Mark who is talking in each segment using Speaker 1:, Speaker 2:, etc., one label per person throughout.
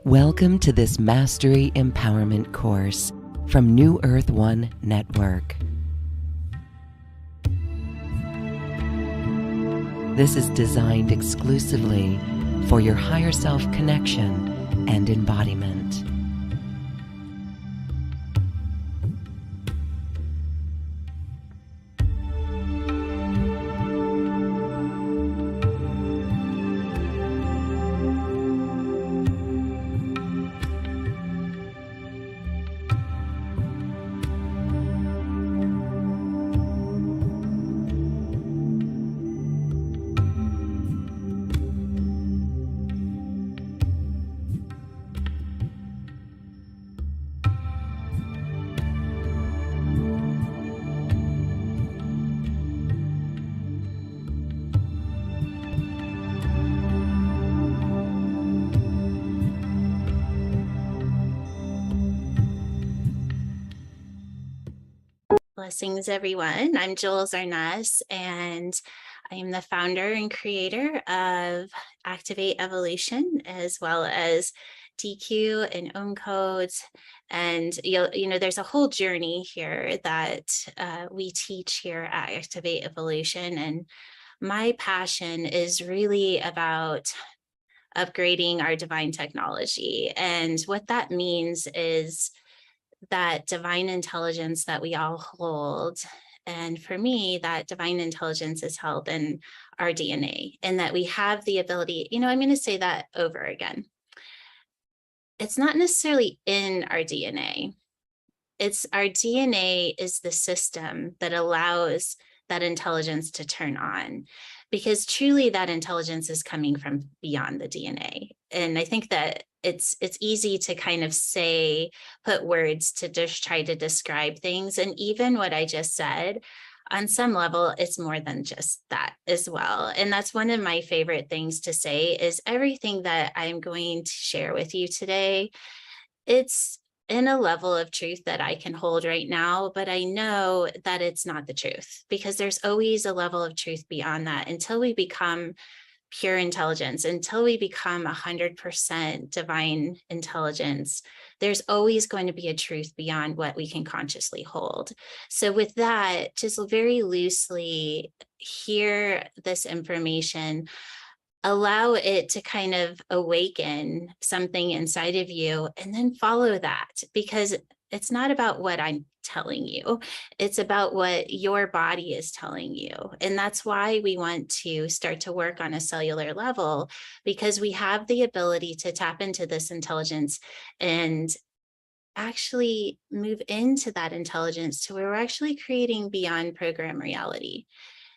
Speaker 1: Welcome to this Mastery Empowerment course from New Earth One Network. This is designed exclusively for your higher self connection and embodiment.
Speaker 2: Blessings, everyone. I'm Jules Arnes, and I am the founder and creator of Activate Evolution, as well as DQ and Own Codes. And there's a whole journey here that we teach here at Activate Evolution. And my passion is really about upgrading our divine technology. And what that means is that divine intelligence that we all hold. And for me, that divine intelligence is held in our DNA, and that we have the ability, I'm going to say that over again. It's not necessarily in our DNA. It's our DNA is the system that allows that intelligence to turn on, because truly that intelligence is coming from beyond the DNA. And I think that it's easy to kind of put words to just try to describe things. And even what I just said, on some level, it's more than just that as well. And that's one of my favorite things to say is everything that I'm going to share with you today, it's in a level of truth that I can hold right now, but I know that it's not the truth, because there's always a level of truth beyond that until we become pure intelligence, until we become 100% divine intelligence. There's always going to be a truth beyond what we can consciously hold. So with that, just very loosely hear this information, allow it to kind of awaken something inside of you, and then follow that, because it's not about what I'm telling you. It's about what your body is telling you. And that's why we want to start to work on a cellular level, because we have the ability to tap into this intelligence and actually move into that intelligence to where we're actually creating beyond program reality.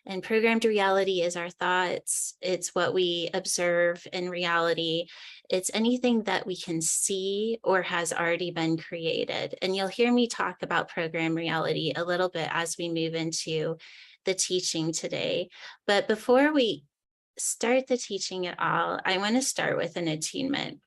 Speaker 2: And programmed reality is our thoughts. It's what we observe in reality. It's anything that we can see or has already been created. And you'll hear me talk about program reality a little bit as we move into the teaching today. But before we start the teaching at all, I want to start with an attunement.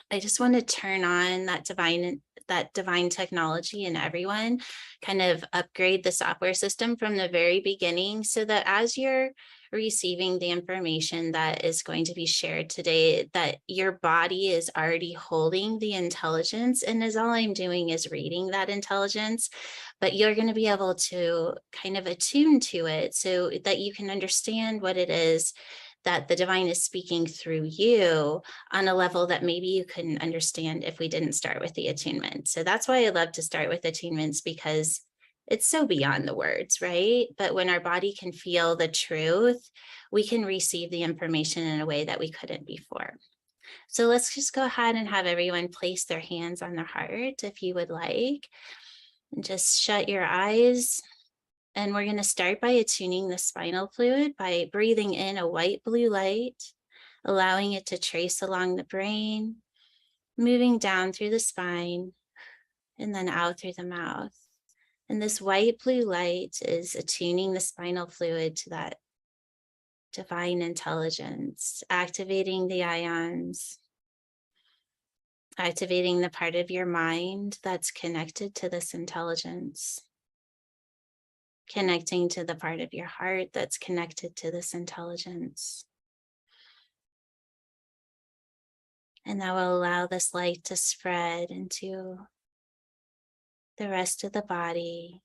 Speaker 2: I just want to turn on that divine technology in everyone, kind of upgrade the software system from the very beginning, so that as you're receiving the information that is going to be shared today, that your body is already holding the intelligence, and as all I'm doing is reading that intelligence, but you're going to be able to kind of attune to it so that you can understand what it is that the divine is speaking through you on a level that maybe you couldn't understand if we didn't start with the attunement. So that's why I love to start with attunements, because it's so beyond the words, right? But when our body can feel the truth, we can receive the information in a way that we couldn't before. So let's just go ahead and have everyone place their hands on their heart if you would like, and just shut your eyes. And we're going to start by attuning the spinal fluid by breathing in a white blue light, allowing it to trace along the brain, moving down through the spine, and then out through the mouth. And this white blue light is attuning the spinal fluid to that divine intelligence, activating the ions, activating the part of your mind that's connected to this intelligence. connecting to the part of your heart that's connected to this intelligence. And that will allow this light to spread into the rest of the body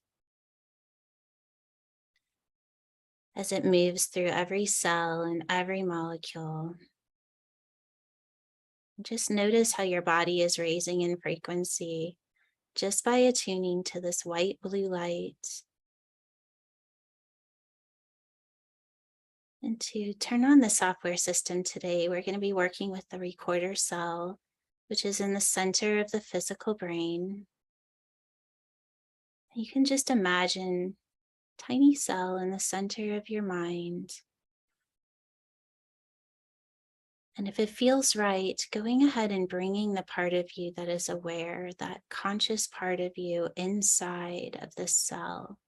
Speaker 2: as it moves through every cell and every molecule. Just notice how your body is raising in frequency just by attuning to this white blue light. And to turn on the software system today, we're going to be working with the recorder cell, which is in the center of the physical brain. You can just imagine a tiny cell in the center of your mind. And if it feels right, going ahead and bringing the part of you that is aware, that conscious part of you inside of this cell.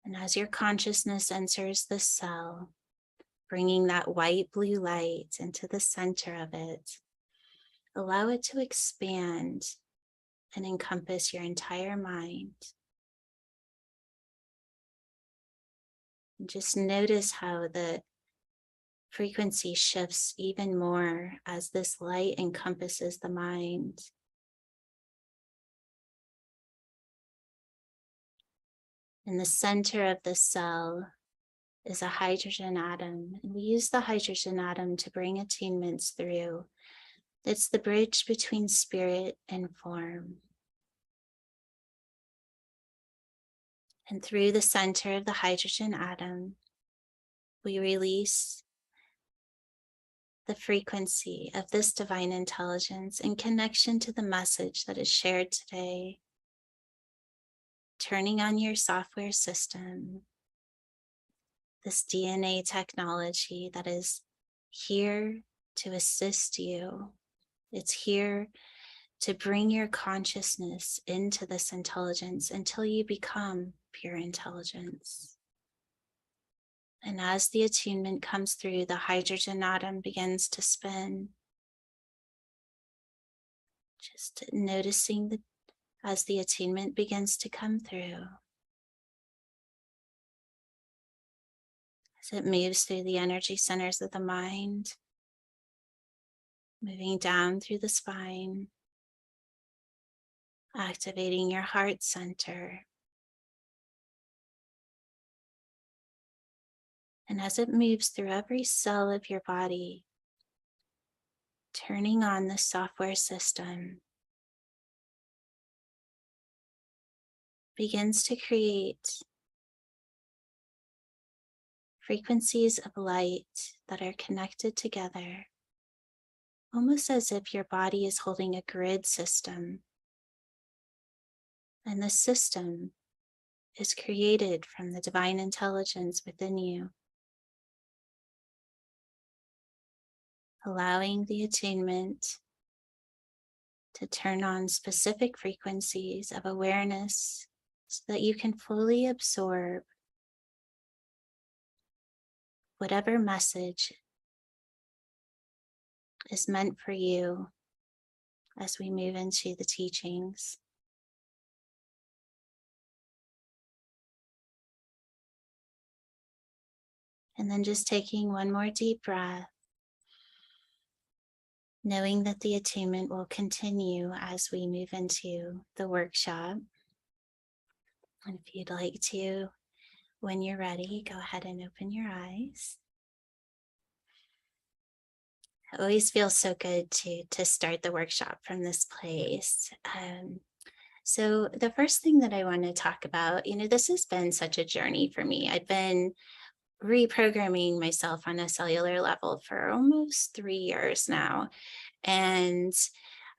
Speaker 2: And as your consciousness enters the cell, bringing that white blue light into the center of it, allow it to expand and encompass your entire mind. And just notice how the frequency shifts even more as this light encompasses the mind. In the center of the cell is a hydrogen atom, and we use the hydrogen atom to bring attunements through. It's the bridge between spirit and form. And through the center of the hydrogen atom, we release the frequency of this divine intelligence in connection to the message that is shared today. Turning on your software system, this DNA technology that is here to assist you. It's here to bring your consciousness into this intelligence until you become pure intelligence. And as the attunement comes through, the hydrogen atom begins to spin. Just noticing that as the attunement begins to come through. As it moves through the energy centers of the mind, moving down through the spine, activating your heart center. And as it moves through every cell of your body, turning on the software system, begins to create frequencies of light that are connected together, almost as if your body is holding a grid system. And the system is created from the divine intelligence within you, allowing the attunement to turn on specific frequencies of awareness so that you can fully absorb whatever message is meant for you as we move into the teachings. And then just taking one more deep breath, knowing that the attunement will continue as we move into the workshop. And if you'd like to, when you're ready, go ahead and open your eyes. It always feels so good to start the workshop from this place. So the first thing that I want to talk about, this has been such a journey for me. I've been reprogramming myself on a cellular level for almost 3 years now. And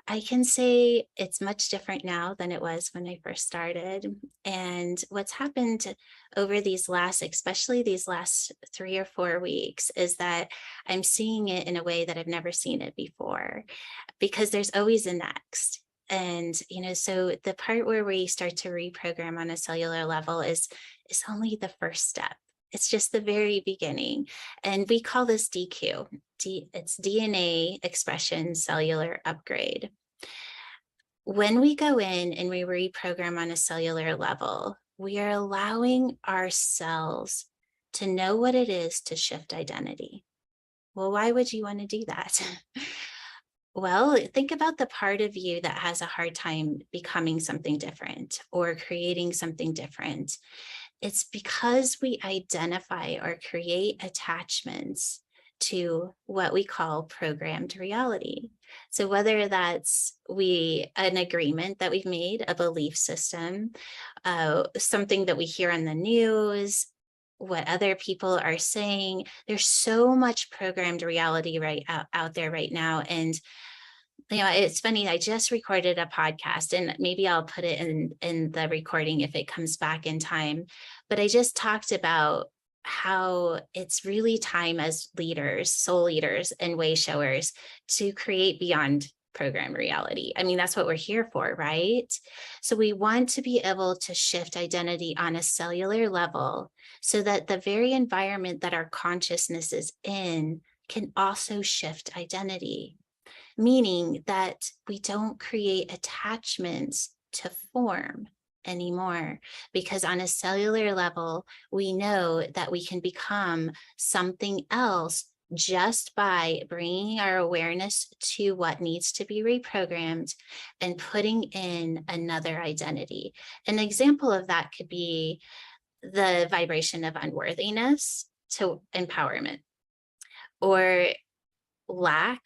Speaker 2: I can say it's much different now than it was when I first started. And what's happened over especially these last 3 or 4 weeks, is that I'm seeing it in a way that I've never seen it before, because there's always a next. And, so the part where we start to reprogram on a cellular level is only the first step. It's just the very beginning. And we call this DQ. It's DNA expression cellular upgrade. When we go in and we reprogram on a cellular level, we are allowing ourselves to know what it is to shift identity. Well, why would you want to do that? Well, think about the part of you that has a hard time becoming something different or creating something different. It's because we identify or create attachments to what we call programmed reality. So whether that's an agreement that we've made, a belief system, something that we hear on the news, what other people are saying, there's so much programmed reality out there right now. And it's funny, I just recorded a podcast, and maybe I'll put it in the recording if it comes back in time. But I just talked about how it's really time as leaders, soul leaders, and way showers to create beyond program reality. I mean, that's what we're here for, right? So we want to be able to shift identity on a cellular level so that the very environment that our consciousness is in can also shift identity, meaning that we don't create attachments to form anymore, because on a cellular level, we know that we can become something else just by bringing our awareness to what needs to be reprogrammed and putting in another identity. An example of that could be the vibration of unworthiness to empowerment, or lack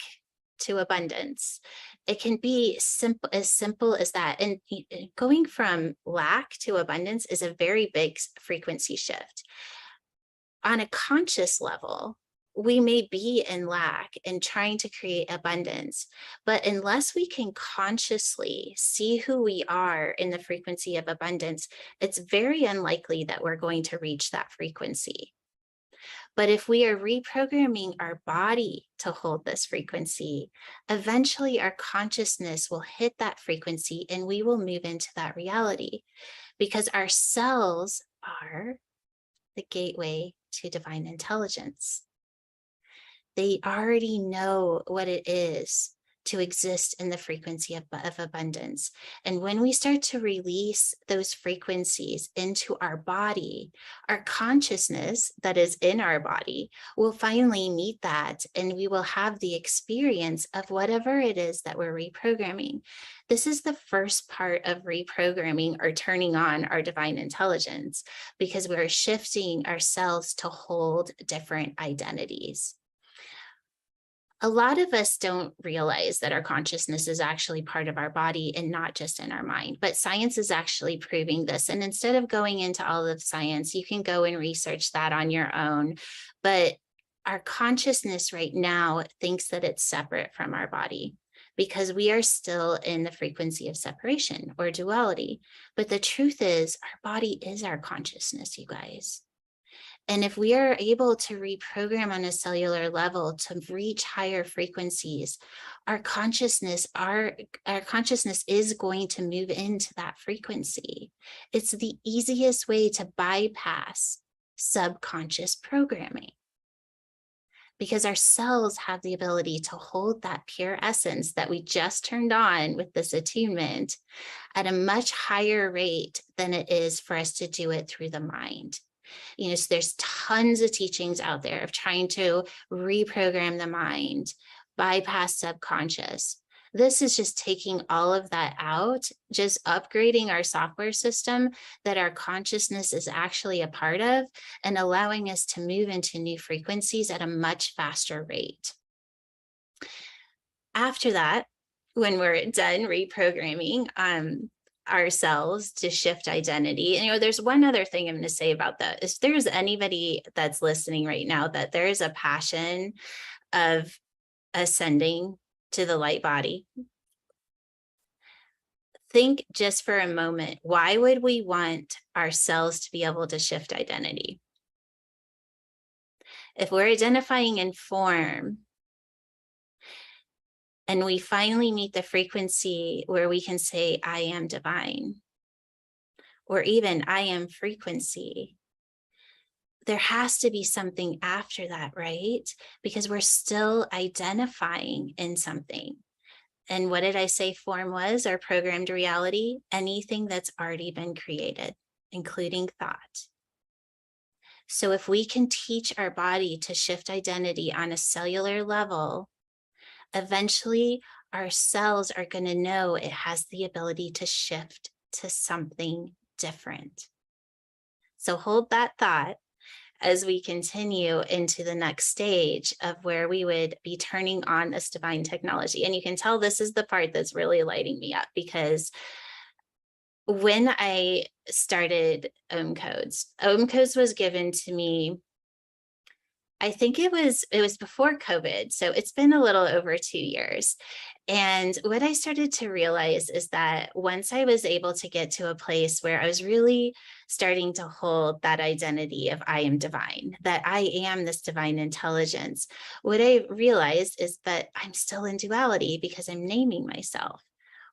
Speaker 2: to abundance. It can be simple as that. And going from lack to abundance is a very big frequency shift. On a conscious level, we may be in lack and trying to create abundance, but unless we can consciously see who we are in the frequency of abundance, it's very unlikely that we're going to reach that frequency. But if we are reprogramming our body to hold this frequency, eventually our consciousness will hit that frequency and we will move into that reality, because our cells are the gateway to divine intelligence. They already know what it is to exist in the frequency of abundance. And when we start to release those frequencies into our body, our consciousness that is in our body will finally meet that, and we will have the experience of whatever it is that we're reprogramming. This is the first part of reprogramming or turning on our divine intelligence, because we're shifting ourselves to hold different identities. A lot of us don't realize that our consciousness is actually part of our body and not just in our mind, but science is actually proving this. And instead of going into all of science, you can go and research that on your own. But our consciousness right now thinks that it's separate from our body, because we are still in the frequency of separation or duality. But the truth is, our body is our consciousness, you guys. And if we are able to reprogram on a cellular level to reach higher frequencies, our consciousness is going to move into that frequency. It's the easiest way to bypass subconscious programming, because our cells have the ability to hold that pure essence that we just turned on with this attunement at a much higher rate than it is for us to do it through the mind. So there's tons of teachings out there of trying to reprogram the mind, bypass subconscious. This is just taking all of that out, just upgrading our software system that our consciousness is actually a part of, and allowing us to move into new frequencies at a much faster rate. After that, when we're done reprogramming, ourselves to shift identity. And, there's one other thing I'm going to say about that. If there's anybody that's listening right now that there is a passion of ascending to the light body, think just for a moment, why would we want ourselves to be able to shift identity? If we're identifying in form, and we finally meet the frequency where we can say, I am divine, or even I am frequency, there has to be something after that, right? Because we're still identifying in something. And what did I say form was, or programmed reality? Anything that's already been created, including thought. So if we can teach our body to shift identity on a cellular level, eventually our cells are going to know it has the ability to shift to something different. So hold that thought as we continue into the next stage of where we would be turning on this divine technology. And you can tell this is the part that's really lighting me up, because when I started Ohm Codes was given to me, I think it was before COVID. So it's been a little over 2 years. And what I started to realize is that once I was able to get to a place where I was really starting to hold that identity of I am divine, that I am this divine intelligence, what I realized is that I'm still in duality because I'm naming myself.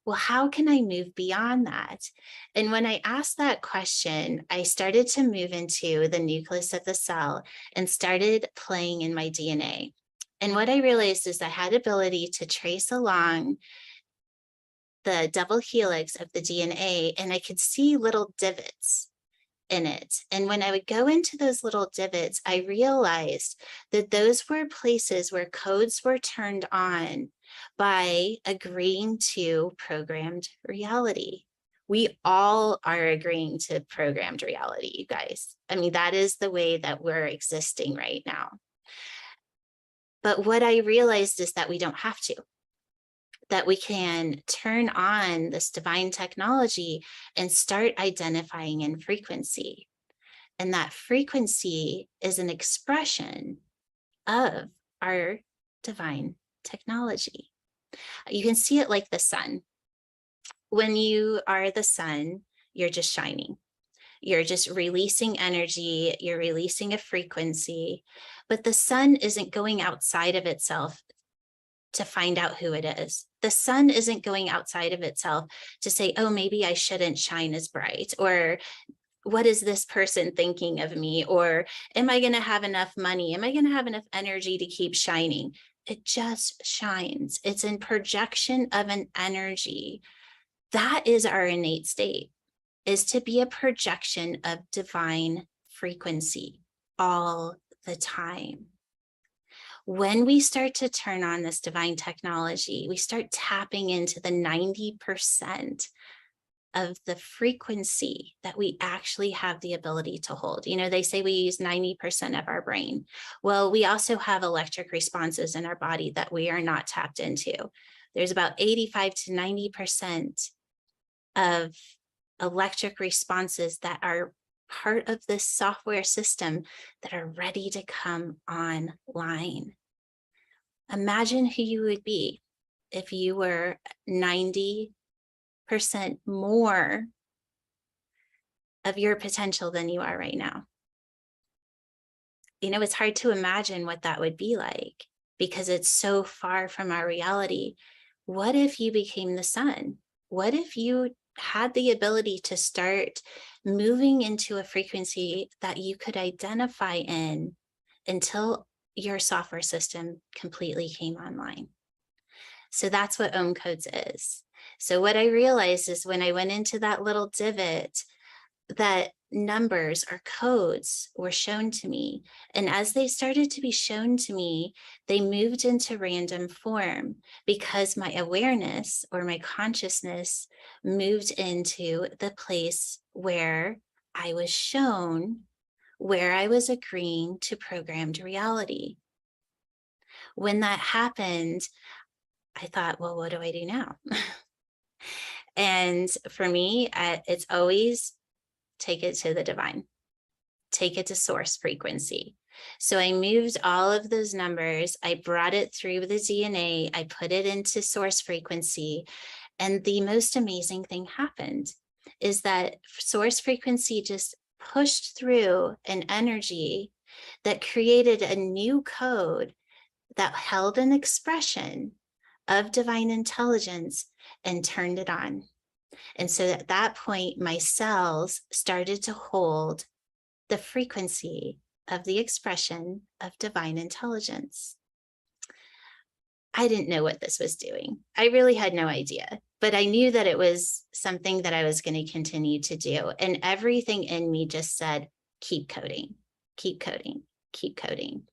Speaker 2: Well, how can I move beyond that? And when I asked that question, I started to move into the nucleus of the cell and started playing in my DNA. And what I realized is I had ability to trace along the double helix of the DNA, and I could see little divots in it. And when I would go into those little divots, I realized that those were places where codes were turned on by agreeing to programmed reality. We all are agreeing to programmed reality, you guys. I mean, that is the way that we're existing right now. But what I realized is that we don't have to, that we can turn on this divine technology and start identifying in frequency. And that frequency is an expression of our divine technology. You can see it like the sun. When you are the sun, you're just shining. You're just releasing energy, you're releasing a frequency, but the sun isn't going outside of itself to find out who it is. The sun isn't going outside of itself to say, oh, maybe I shouldn't shine as bright, or what is this person thinking of me? Or am I going to have enough money? Am I going to have enough energy to keep shining? It just shines. It's in projection of an energy. That is our innate state, is to be a projection of divine frequency all the time. When we start to turn on this divine technology, we start tapping into the 90% of the frequency that we actually have the ability to hold. You know, they say we use 90% of our brain. Well, we also have electric responses in our body that we are not tapped into. There's about 85 to 90% of electric responses that are part of this software system that are ready to come online. Imagine who you would be if you were 90% more of your potential than you are right now. You know, it's hard to imagine what that would be like because it's so far from our reality. What if you became the sun? What if you had the ability to start moving into a frequency that you could identify in until your software system completely came online? So that's what Ohm Codes is. So what I realized is when I went into that little divot, that numbers or codes were shown to me. And as they started to be shown to me, they moved into random form because my awareness or my consciousness moved into the place where I was shown, where I was agreeing to programmed reality. When that happened, I thought, well, what do I do now? And for me, it's always take it to the divine, take it to source frequency. So I moved all of those numbers, I brought it through the DNA, I put it into source frequency. And the most amazing thing happened is that source frequency just pushed through an energy that created a new code that held an expression of divine intelligence and turned it on. And so at that point, my cells started to hold the frequency of the expression of divine intelligence. I didn't know what this was doing. I really had no idea, but I knew that it was something that I was going to continue to do. And everything in me just said, keep coding, keep coding, keep coding.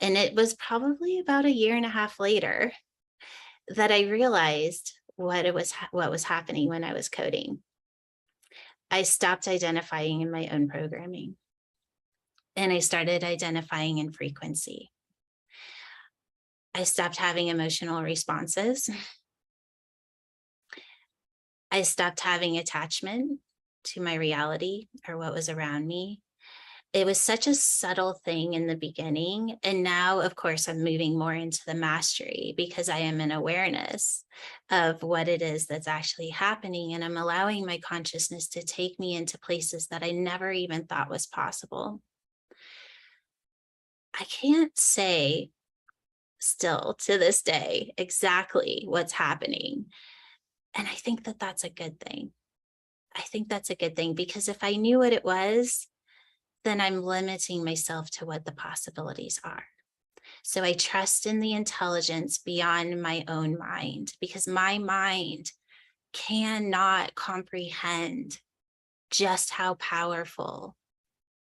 Speaker 2: And it was probably about a year and a half later that I realized what was happening when I was coding. I stopped identifying in my own programming, and I started identifying in frequency. I stopped having emotional responses. I stopped having attachment to my reality or what was around me. It was such a subtle thing in the beginning. And now, of course, I'm moving more into the mastery because I am in awareness of what it is that's actually happening. And I'm allowing my consciousness to take me into places that I never even thought was possible. I can't say still to this day exactly what's happening. And I think that that's a good thing. I think that's a good thing, because if I knew what it was, then I'm limiting myself to what the possibilities are. So I trust in the intelligence beyond my own mind, because my mind cannot comprehend just how powerful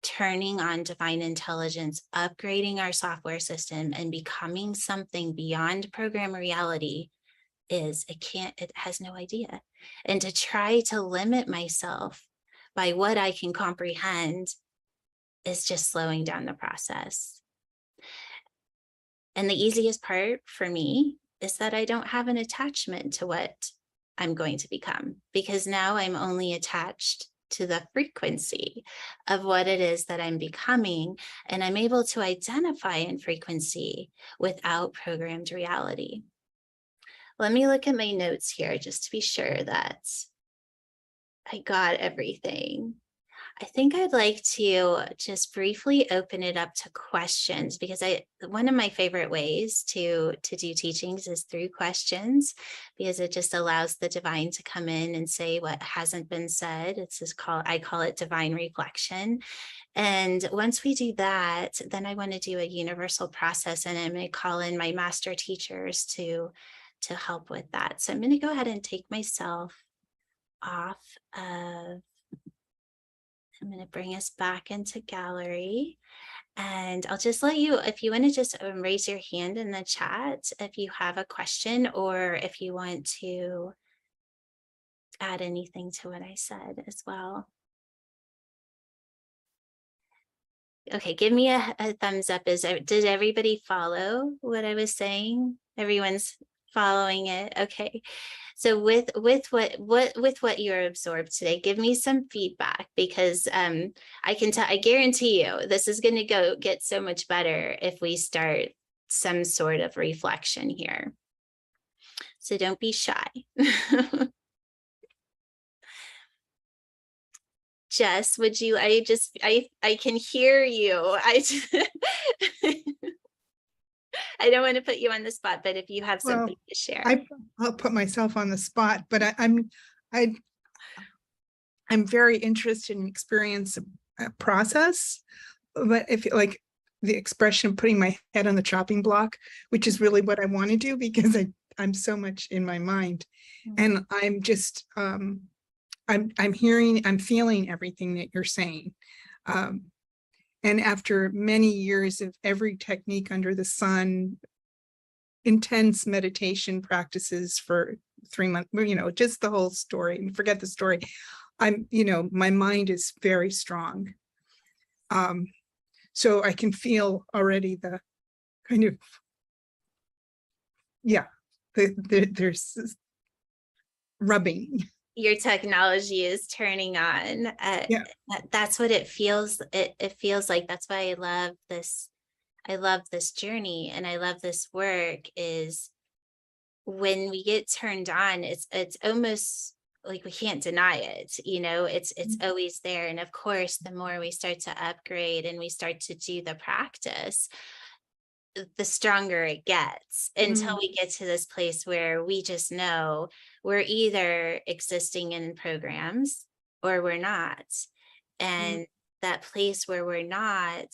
Speaker 2: turning on divine intelligence, upgrading our software system, and becoming something beyond program reality is. It has no idea. And to try to limit myself by what I can comprehend is just slowing down the process. And the easiest part for me is that I don't have an attachment to what I'm going to become, because now I'm only attached to the frequency of what it is that I'm becoming. And I'm able to identify in frequency without programmed reality. Let me look at my notes here just to be sure that I got everything. I think I'd like to just briefly open it up to questions, because one of my favorite ways to do teachings is through questions, because it just allows the divine to come in and say what hasn't been said. I call it divine reflection. And once we do that, then I want to do a universal process, and I'm going to call in my master teachers to help with that. So I'm going to go ahead and take myself off of. I'm going to bring us back into gallery, and I'll just let you, if you want to just raise your hand in the chat if you have a question, or if you want to add anything to what I said as well. Okay, give me a thumbs up. Did everybody follow what I was saying? Everyone's following it. Okay. So with what you're absorbed today, give me some feedback, because I guarantee you this is going to get so much better if we start some sort of reflection here. So don't be shy. Jess, would you, I can hear you. I don't want to put you on the spot, but if you have something to share.
Speaker 3: I'll put myself on the spot, but I'm very interested in experience process. But if like the expression of putting my head on the chopping block, which is really what I want to do, because I'm so much in my mind, and I'm just I'm feeling everything that you're saying. And after many years of every technique under the sun, intense meditation practices for 3 months, just the whole story, forget the story. My mind is very strong. So I can feel already the kind of, there's rubbing.
Speaker 2: Your technology is turning on. That's what it feels. It feels like. That's why I love this. I love this journey, and I love this work. Is when we get turned on, it's almost like we can't deny it. It's always there. And of course, the more we start to upgrade and we start to do the practice, the stronger it gets, until we get to this place where we just know we're either existing in programs or we're not. And that place where we're not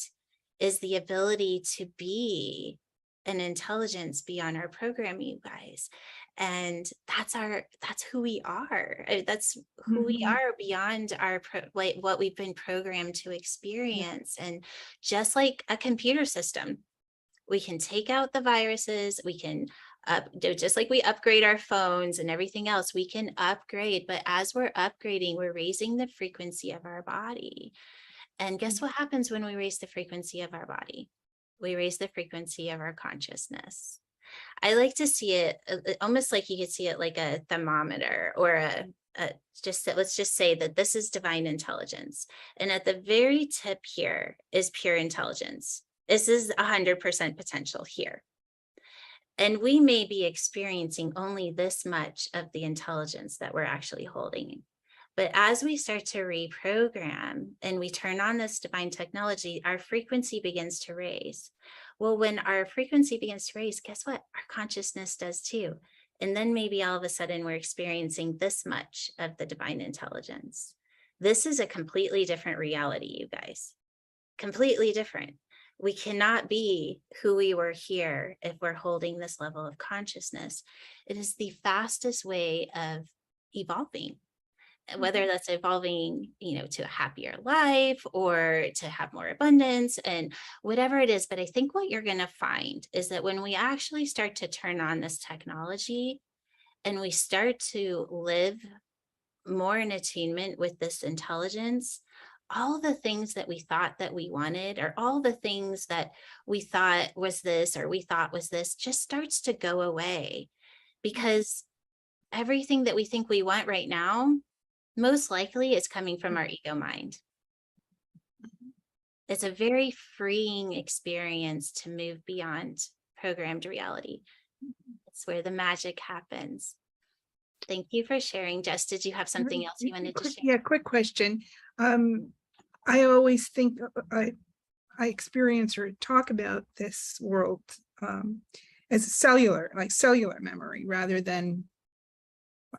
Speaker 2: is the ability to be an intelligence beyond our programming, you guys. And that's who we are. That's who we are beyond our like what we've been programmed to experience. And just like a computer system, we can take out the viruses, we can just like we upgrade our phones and everything else, we can upgrade. But as we're upgrading, we're raising the frequency of our body. And guess what happens when we raise the frequency of our body? We raise the frequency of our consciousness. I like to see it almost like you could see it like a thermometer or let's just say that this is divine intelligence. And at the very tip here is pure intelligence. This is 100% potential here. And we may be experiencing only this much of the intelligence that we're actually holding. But as we start to reprogram and we turn on this divine technology, our frequency begins to raise. Well, when our frequency begins to raise, guess what? Our consciousness does too. And then maybe all of a sudden we're experiencing this much of the divine intelligence. This is a completely different reality, you guys. Completely different. We cannot be who we were here if we're holding this level of consciousness. It is the fastest way of evolving. Whether that's evolving, to a happier life or to have more abundance and whatever it is. But I think what you're going to find is that when we actually start to turn on this technology and we start to live more in attunement with this intelligence, all the things that we thought that we wanted, or all the things that we thought was this, or we thought was this, just starts to go away. Because everything that we think we want right now, most likely it's coming from our ego mind. It's a very freeing experience to move beyond programmed reality. It's where the magic happens. Thank you for sharing. Jess, did you have something else you wanted to share?
Speaker 3: Yeah, quick question. I always think I experience or talk about this world as a cellular memory rather than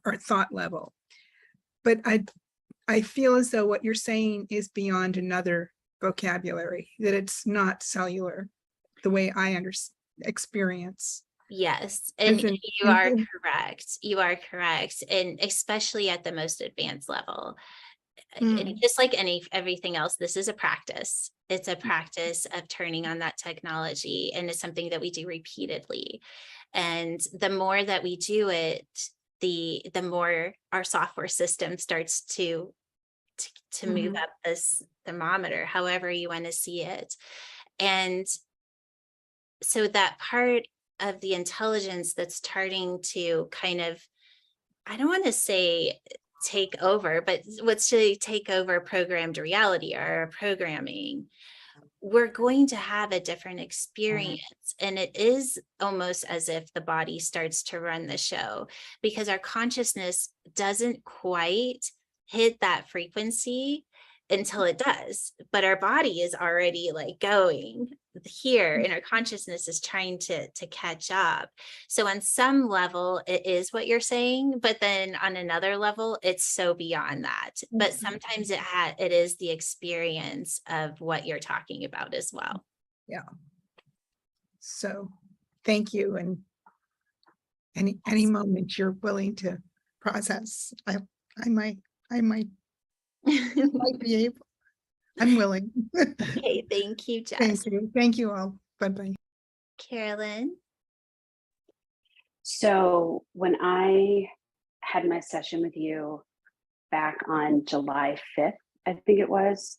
Speaker 3: our thought level. But I feel as though what you're saying is beyond another vocabulary, that it's not cellular the way I experience.
Speaker 2: Yes, and you are correct. You are correct. And especially at the most advanced level. And just like everything else, this is a practice. It's a practice of turning on that technology, and it's something that we do repeatedly. And the more that we do it, the more our software system starts to move up this thermometer, however you want to see it. And so that part of the intelligence that's starting to kind of, I don't want to say take over, but let's say take over programmed reality or programming, we're going to have a different experience. And it is almost as if the body starts to run the show, because our consciousness doesn't quite hit that frequency until it does. But our body is already like going here, and our consciousness is trying to catch up. So on some level, it is what you're saying, but then on another level, it's so beyond that. But sometimes it is the experience of what you're talking about as well.
Speaker 3: Yeah. So thank you. And any moment you're willing to process, I might be able. I'm willing.
Speaker 2: Okay, thank you, Jess.
Speaker 3: Thank you all. Bye-bye.
Speaker 2: Carolyn.
Speaker 4: So when I had my session with you back on July 5th, I think it was,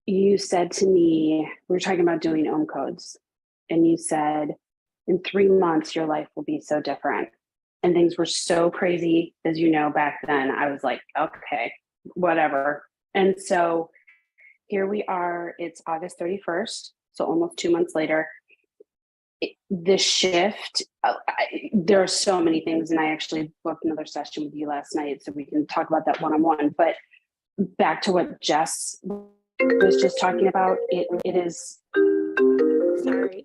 Speaker 4: you said to me, we were talking about doing own codes, and you said, in 3 months, your life will be so different. And things were so crazy, as you know, back then. I was like, okay, whatever. And so here we are, it's August 31st, so almost 2 months later. The shift, there are so many things, and I actually booked another session with you last night, so we can talk about that one-on-one. But back to what Jess was just talking about, it is.
Speaker 2: Sorry.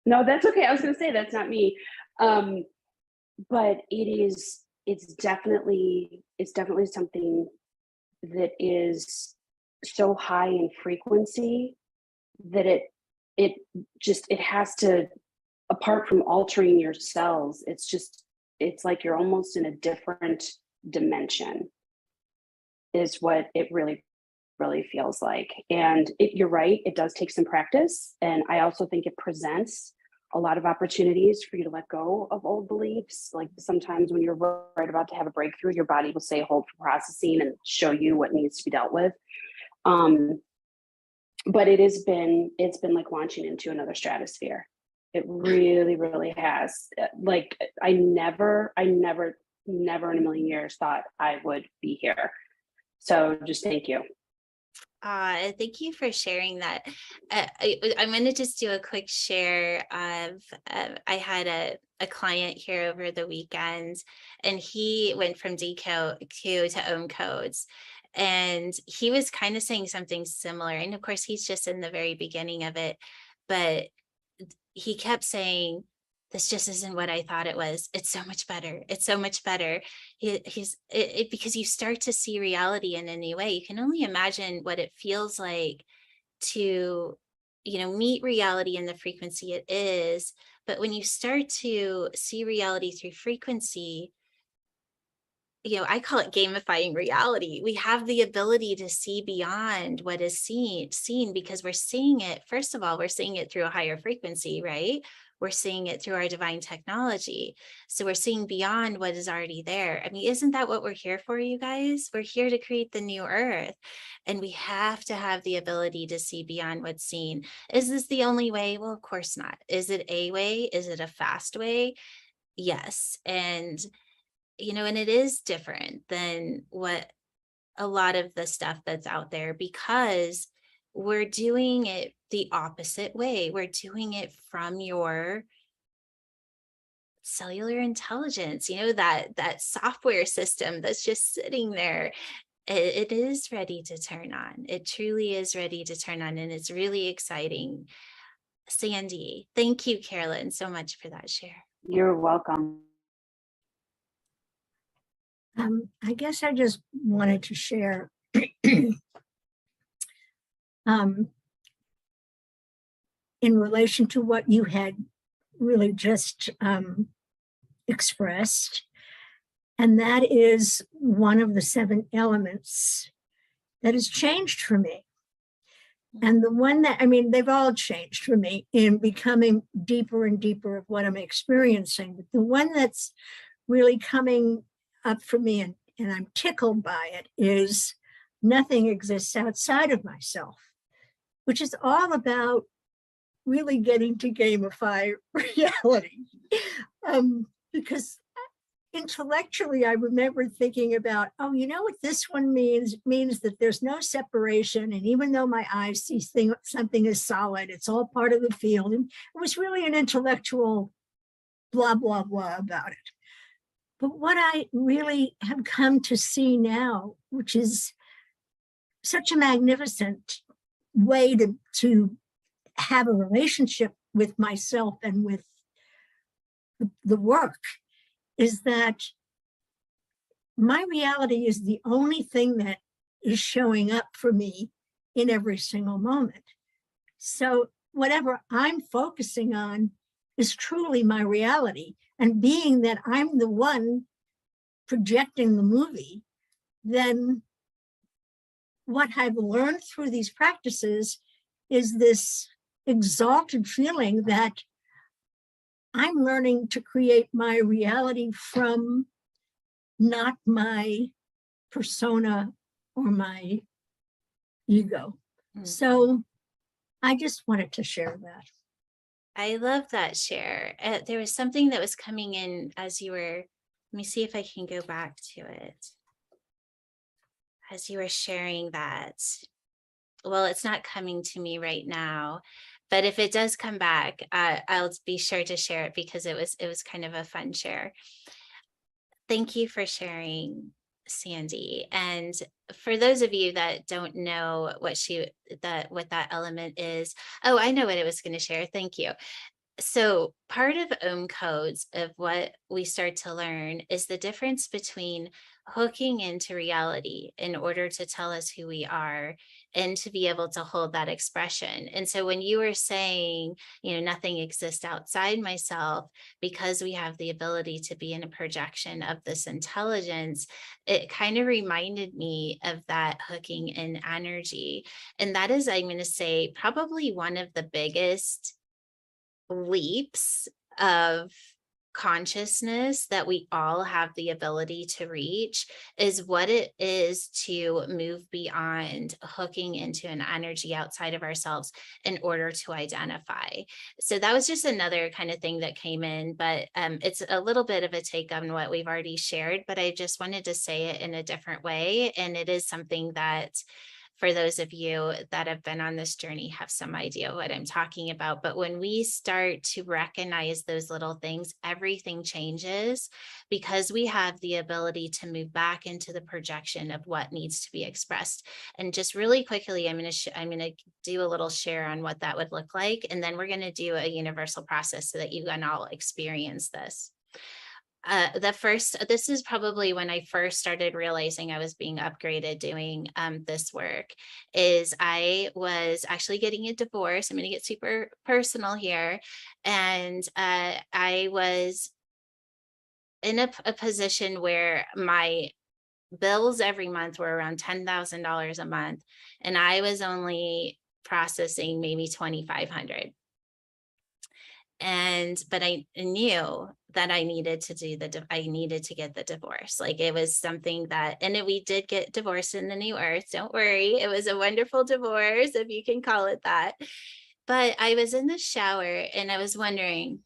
Speaker 4: No, that's okay. I was going to say that's not me, but it's definitely something that is so high in frequency that it has to apart from altering your cells, it's like you're almost in a different dimension, is what it really feels like. And you're right, it does take some practice. And I also think it presents a lot of opportunities for you to let go of old beliefs. Like sometimes when you're right about to have a breakthrough, your body will say hold for processing and show you what needs to be dealt with. But it's been like launching into another stratosphere. It really has. Like I never in a million years thought I would be here. So just thank you.
Speaker 2: Thank you for sharing that. I'm going to just do a quick share of, I had a client here over the weekend, and he went from DQ to ohm codes. And he was kind of saying something similar. And of course, he's just in the very beginning of it, but he kept saying, this just isn't what I thought it was. It's so much better. It's so much better. Because you start to see reality in a new way. You can only imagine what it feels like to, meet reality in the frequency it is. But when you start to see reality through frequency, I call it gamifying reality. We have the ability to see beyond what is seen because we're seeing it. First of all, we're seeing it through a higher frequency, right? We're seeing it through our divine technology. So we're seeing beyond what is already there. I mean, isn't that what we're here for, you guys? We're here to create the new earth. And we have to have the ability to see beyond what's seen. Is this the only way? Well, of course not. Is it a way? Is it a fast way? Yes. And and it is different than what a lot of the stuff that's out there, because we're doing it the opposite way. We're doing it from your cellular intelligence, that software system that's just sitting there. It is ready to turn on. It truly is ready to turn on. And it's really exciting. Sandy, thank you, Carolyn, so much for that share.
Speaker 4: You're welcome.
Speaker 5: I guess I just wanted to share in relation to what you had really just expressed, and that is one of the 7 elements that has changed for me. And the one that, they've all changed for me in becoming deeper and deeper of what I'm experiencing, but the one that's really coming up for me and I'm tickled by it is nothing exists outside of myself, which is all about really getting to gamify reality. Because intellectually, I remember thinking about, what this one means that there's no separation. And even though my eyes see something is solid, it's all part of the field. And it was really an intellectual blah, blah, blah about it. But what I really have come to see now, which is such a magnificent way to have a relationship with myself and with the work, is that my reality is the only thing that is showing up for me in every single moment. So whatever I'm focusing on is truly my reality. And being that I'm the one projecting the movie, then what I've learned through these practices is this exalted feeling that I'm learning to create my reality from not my persona or my ego. Mm-hmm. So I just wanted to share that.
Speaker 2: I love that share. There was something that was coming in as you were, let me see if I can go back to it. As you were sharing that, well, it's not coming to me right now, but if it does come back, I'll be sure to share it because it was kind of a fun share. Thank you for sharing, Sandy. And for those of you that don't know what that element is, oh, I know what it was going to share. Thank you. So part of codes of what we start to learn is the difference between hooking into reality in order to tell us who we are and to be able to hold that expression. And so when you were saying, nothing exists outside myself, because we have the ability to be in a projection of this intelligence, it kind of reminded me of that hooking in energy. And that is, I'm going to say, probably one of the biggest leaps of consciousness that we all have the ability to reach, is what it is to move beyond hooking into an energy outside of ourselves in order to identify. So that was just another kind of thing that came in, but it's a little bit of a take on what we've already shared, but I just wanted to say it in a different way. And it is something that, for those of you that have been on this journey, have some idea what I'm talking about. But when we start to recognize those little things, everything changes, because we have the ability to move back into the projection of what needs to be expressed. And just really quickly, I'm going to do a little share on what that would look like. And then we're going to do a universal process so that you can all experience this. This is probably when I first started realizing I was being upgraded doing this work, is I was actually getting a divorce. I'm going to get super personal here. And I was in a position where my bills every month were around $10,000 a month. And I was only processing maybe 2,500. But I knew that I needed to get the divorce. Like, it was something that, and we did get divorced in the new earth. Don't worry. It was a wonderful divorce, if you can call it that. But I was in the shower and I was wondering,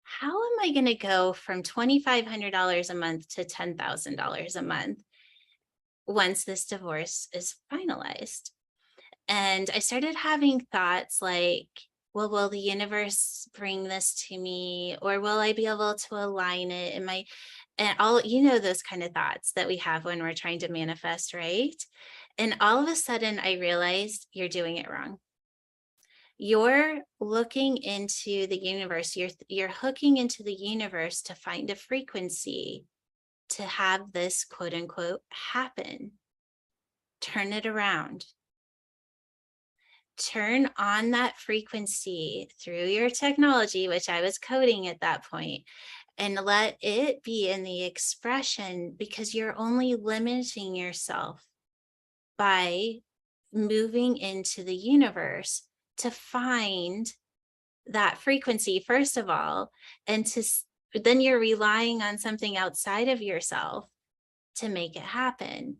Speaker 2: how am I going to go from $2,500 a month to $10,000 a month once this divorce is finalized? And I started having thoughts like, well, will the universe bring this to me, or will I be able to align it? And all, those kind of thoughts that we have when we're trying to manifest, right? And all of a sudden I realized, you're doing it wrong. You're looking into the universe. You're hooking into the universe to find a frequency to have this quote unquote happen. Turn it around. Turn on that frequency through your technology, which I was coding at that point, and let it be in the expression, because you're only limiting yourself by moving into the universe to find that frequency, first of all, and then you're relying on something outside of yourself to make it happen.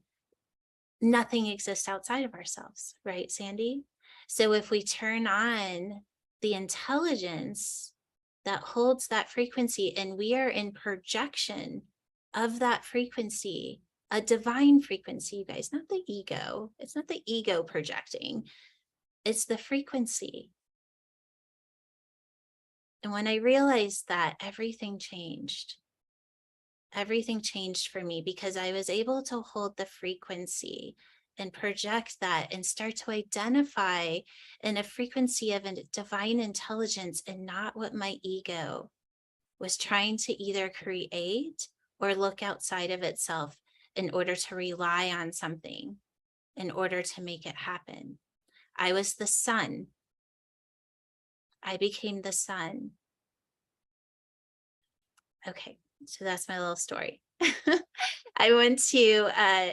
Speaker 2: Nothing exists outside of ourselves, right, Sandy? So if we turn on the intelligence that holds that frequency, and we are in projection of that frequency, a divine frequency, you guys, not the ego. It's not the ego projecting. It's the frequency. And when I realized that, everything changed. Everything changed for me, because I was able to hold the frequency and project that and start to identify in a frequency of a divine intelligence, and not what my ego was trying to either create or look outside of itself in order to rely on something in order to make it happen. I was the sun. I became the sun. Okay, so that's my little story. I want to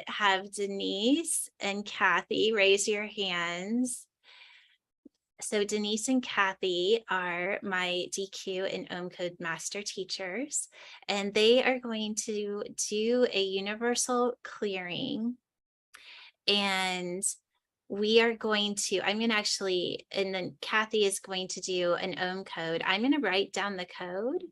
Speaker 2: have Denise and Kathy raise your hands. So Denise and Kathy are my DQ and Om Code master teachers, and they are going to do a universal clearing. And we are going to, and then Kathy is going to do an Om Code. I'm going to write down the code,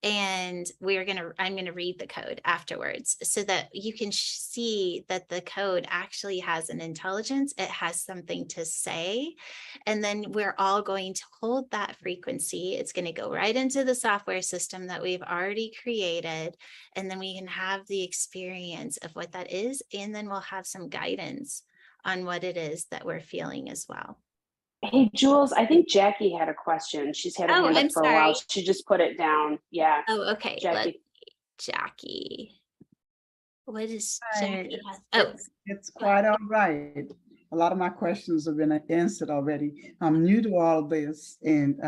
Speaker 2: and I'm going to read the code afterwards, so that you can see that the code actually has an intelligence. It has something to say. And then we're all going to hold that frequency. It's going to go right into the software system that we've already created. And then we can have the experience of what that is. And then we'll have some guidance on what it is that we're feeling as well.
Speaker 4: Hey, Jules, I think Jackie had a question. She's had her
Speaker 2: Oh,
Speaker 4: hand up
Speaker 2: I'm
Speaker 4: for a while.
Speaker 2: sorry.
Speaker 4: She just put it down. Yeah,
Speaker 2: Oh, okay.
Speaker 4: Jackie.
Speaker 2: Jackie. What is
Speaker 6: Hi,
Speaker 2: Jackie has? Oh,
Speaker 6: it's quite all right. A lot of my questions have been answered already. I'm new to all this, and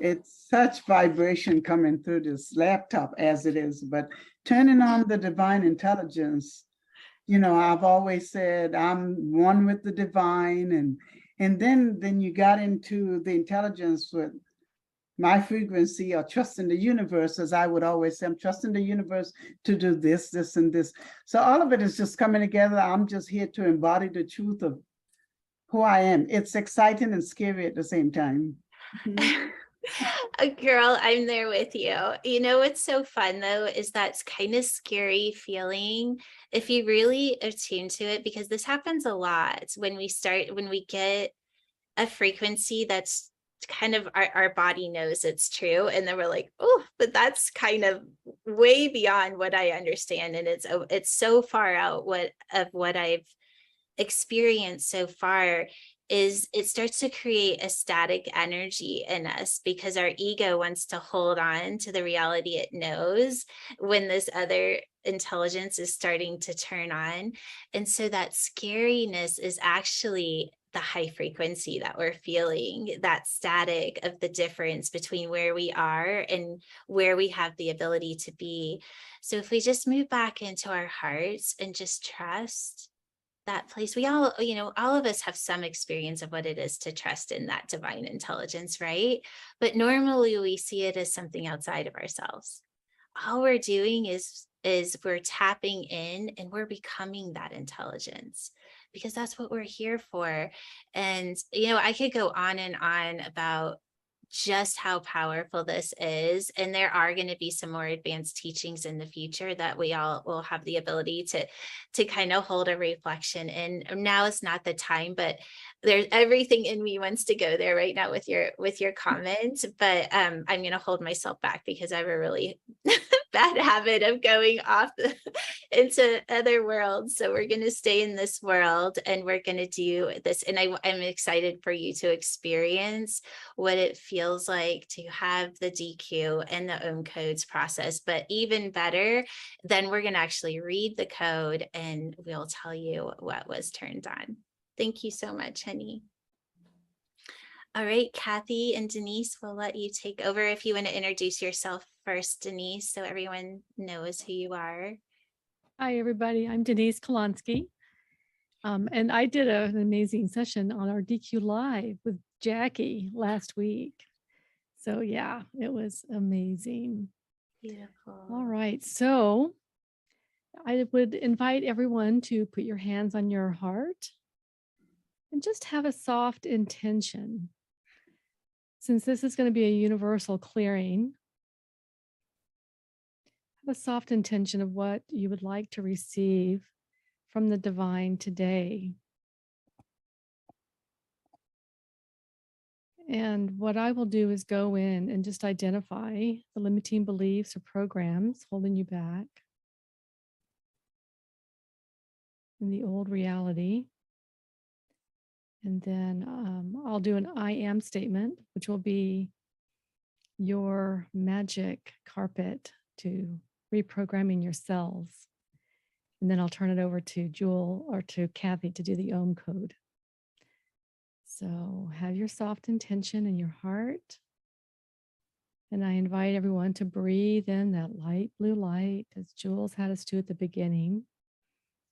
Speaker 6: it's such vibration coming through this laptop as it is, but turning on the divine intelligence, you know, I've always said I'm one with the divine, and then you got into the intelligence with my frequency or trust in the universe, as I would always say, I'm trusting the universe to do this, this, and this. So all of it is just coming together. I'm just here to embody the truth of who I am. It's exciting and scary at the same time.
Speaker 2: girl, I'm there with you. You know what's so fun though is that kind of scary feeling if you really attune to it, because this happens a lot when we get a frequency that's kind of our body knows it's true, and then we're like, oh, but that's kind of way beyond what I understand, and it's so far out what I've experienced so far. Is it starts to create a static energy in us because our ego wants to hold on to the reality it knows when this other intelligence is starting to turn on. And so that scariness is actually the high frequency that we're feeling, that static of the difference between where we are and where we have the ability to be. So if we just move back into our hearts and just trust that place, we all, all of us have some experience of what it is to trust in that divine intelligence, right? But normally we see it as something outside of ourselves. All we're doing is we're tapping in and we're becoming that intelligence, because that's what we're here for. And I could go on and on about just how powerful this is, and there are going to be some more advanced teachings in the future that we all will have the ability to kind of hold a reflection. And now is not the time, but there's everything in me wants to go there right now with your comment, but I'm going to hold myself back because I have a really bad habit of going off into other worlds. So we're going to stay in this world and we're going to do this. And I'm excited for you to experience what it feels like to have the DQ and the own codes process. But even better, then we're going to actually read the code and we'll tell you what was turned on. Thank you so much, honey. All right, Kathy and Denise, we'll let you take over if you want to introduce yourself first, Denise, so everyone knows who you are.
Speaker 7: Hi, everybody. I'm Denise Kolonsky. And I did an amazing session on our DQ Live with Jackie last week. So yeah, it was amazing.
Speaker 2: Beautiful.
Speaker 7: All right. So I would invite everyone to put your hands on your heart and just have a soft intention. Since this is going to be a universal clearing, have a soft intention of what you would like to receive from the divine today. And what I will do is go in and just identify the limiting beliefs or programs holding you back in the old reality. And then I'll do an I am statement, which will be your magic carpet to reprogramming your cells. And then I'll turn it over to Jewel or to Kathy to do the OM code. So have your soft intention in your heart. And I invite everyone to breathe in that light blue light, as Jules had us do at the beginning,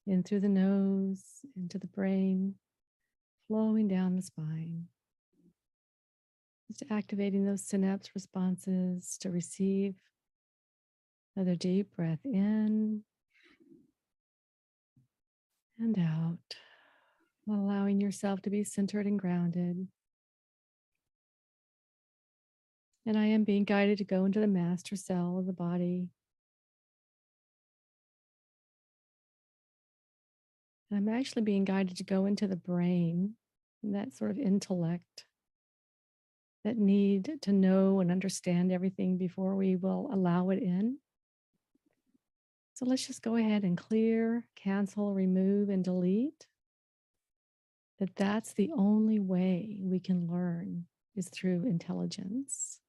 Speaker 7: in through the nose, into the brain, flowing down the spine. Just activating those synapse responses to receive another deep breath in and out, allowing yourself to be centered and grounded. And I am being guided to go into the master cell of the body. And I'm actually being guided to go into the brain, and that sort of intellect, that need to know and understand everything before we will allow it in. So let's just go ahead and clear, cancel, remove, and delete that that's the only way we can learn is through intelligence.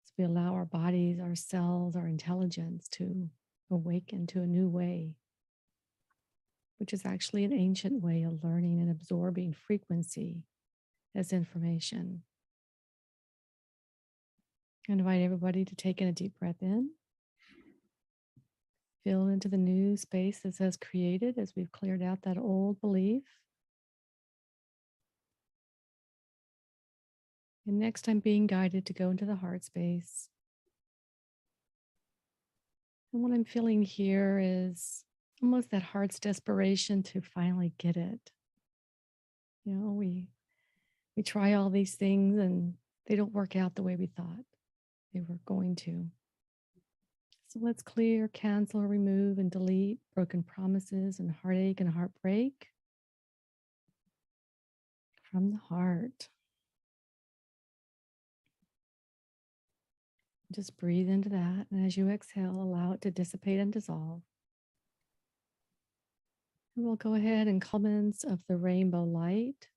Speaker 7: So we allow our bodies, our cells, our intelligence to awaken to a new way, which is actually an ancient way of learning and absorbing frequency as information. I invite everybody to take in a deep breath in. Feel into the new space that says created as we've cleared out that old belief. And next, I'm being guided to go into the heart space. And what I'm feeling here is almost that heart's desperation to finally get it. You know, we try all these things and they don't work out the way we thought they were going to. So let's clear, cancel, remove, and delete broken promises and heartache and heartbreak from the heart. Just breathe into that. And as you exhale, allow it to dissipate and dissolve. And we'll go ahead and comments of the rainbow light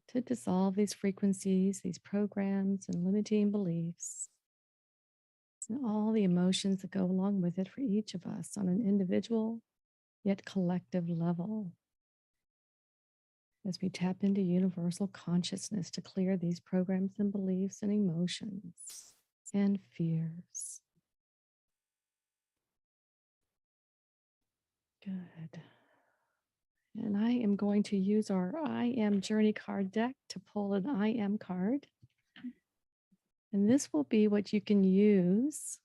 Speaker 7: to dissolve these frequencies, these programs, and limiting beliefs, and all the emotions that go along with it for each of us on an individual yet collective level. As we tap into universal consciousness to clear these programs and beliefs and emotions and fears. Good. And I am going to use our I Am Journey card deck to pull an I Am card. And this will be what you can use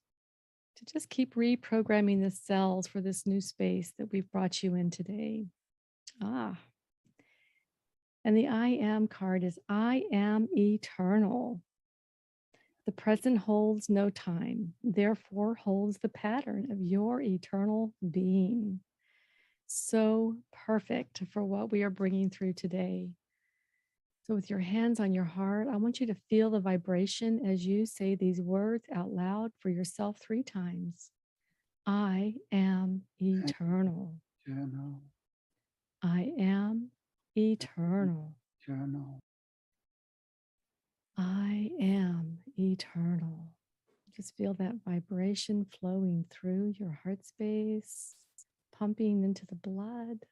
Speaker 7: to just keep reprogramming the cells for this new space that we've brought you in today. And the I Am card is I am eternal. The present holds no time, therefore holds the pattern of your eternal being. So perfect for what we are bringing through today. So with your hands on your heart, I want you to feel the vibration as you say these words out loud for yourself 3 times. I am eternal.
Speaker 6: Eternal.
Speaker 7: I am eternal.
Speaker 6: Eternal.
Speaker 7: I am eternal. Just feel that vibration flowing through your heart space, pumping into the blood,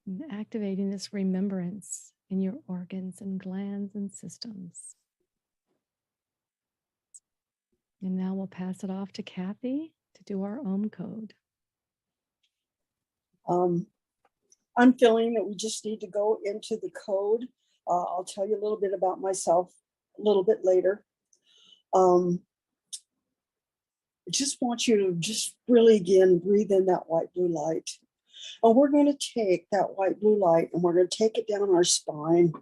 Speaker 7: and activating this remembrance in your organs and glands and systems. And now we'll pass it off to Kathy to do our Om code.
Speaker 8: I'm feeling that we just need to go into the code. I'll tell you a little bit about myself a little bit later. I just want you to just really again breathe in that white blue light. And we're going to take that white blue light and we're going to take it down our spine,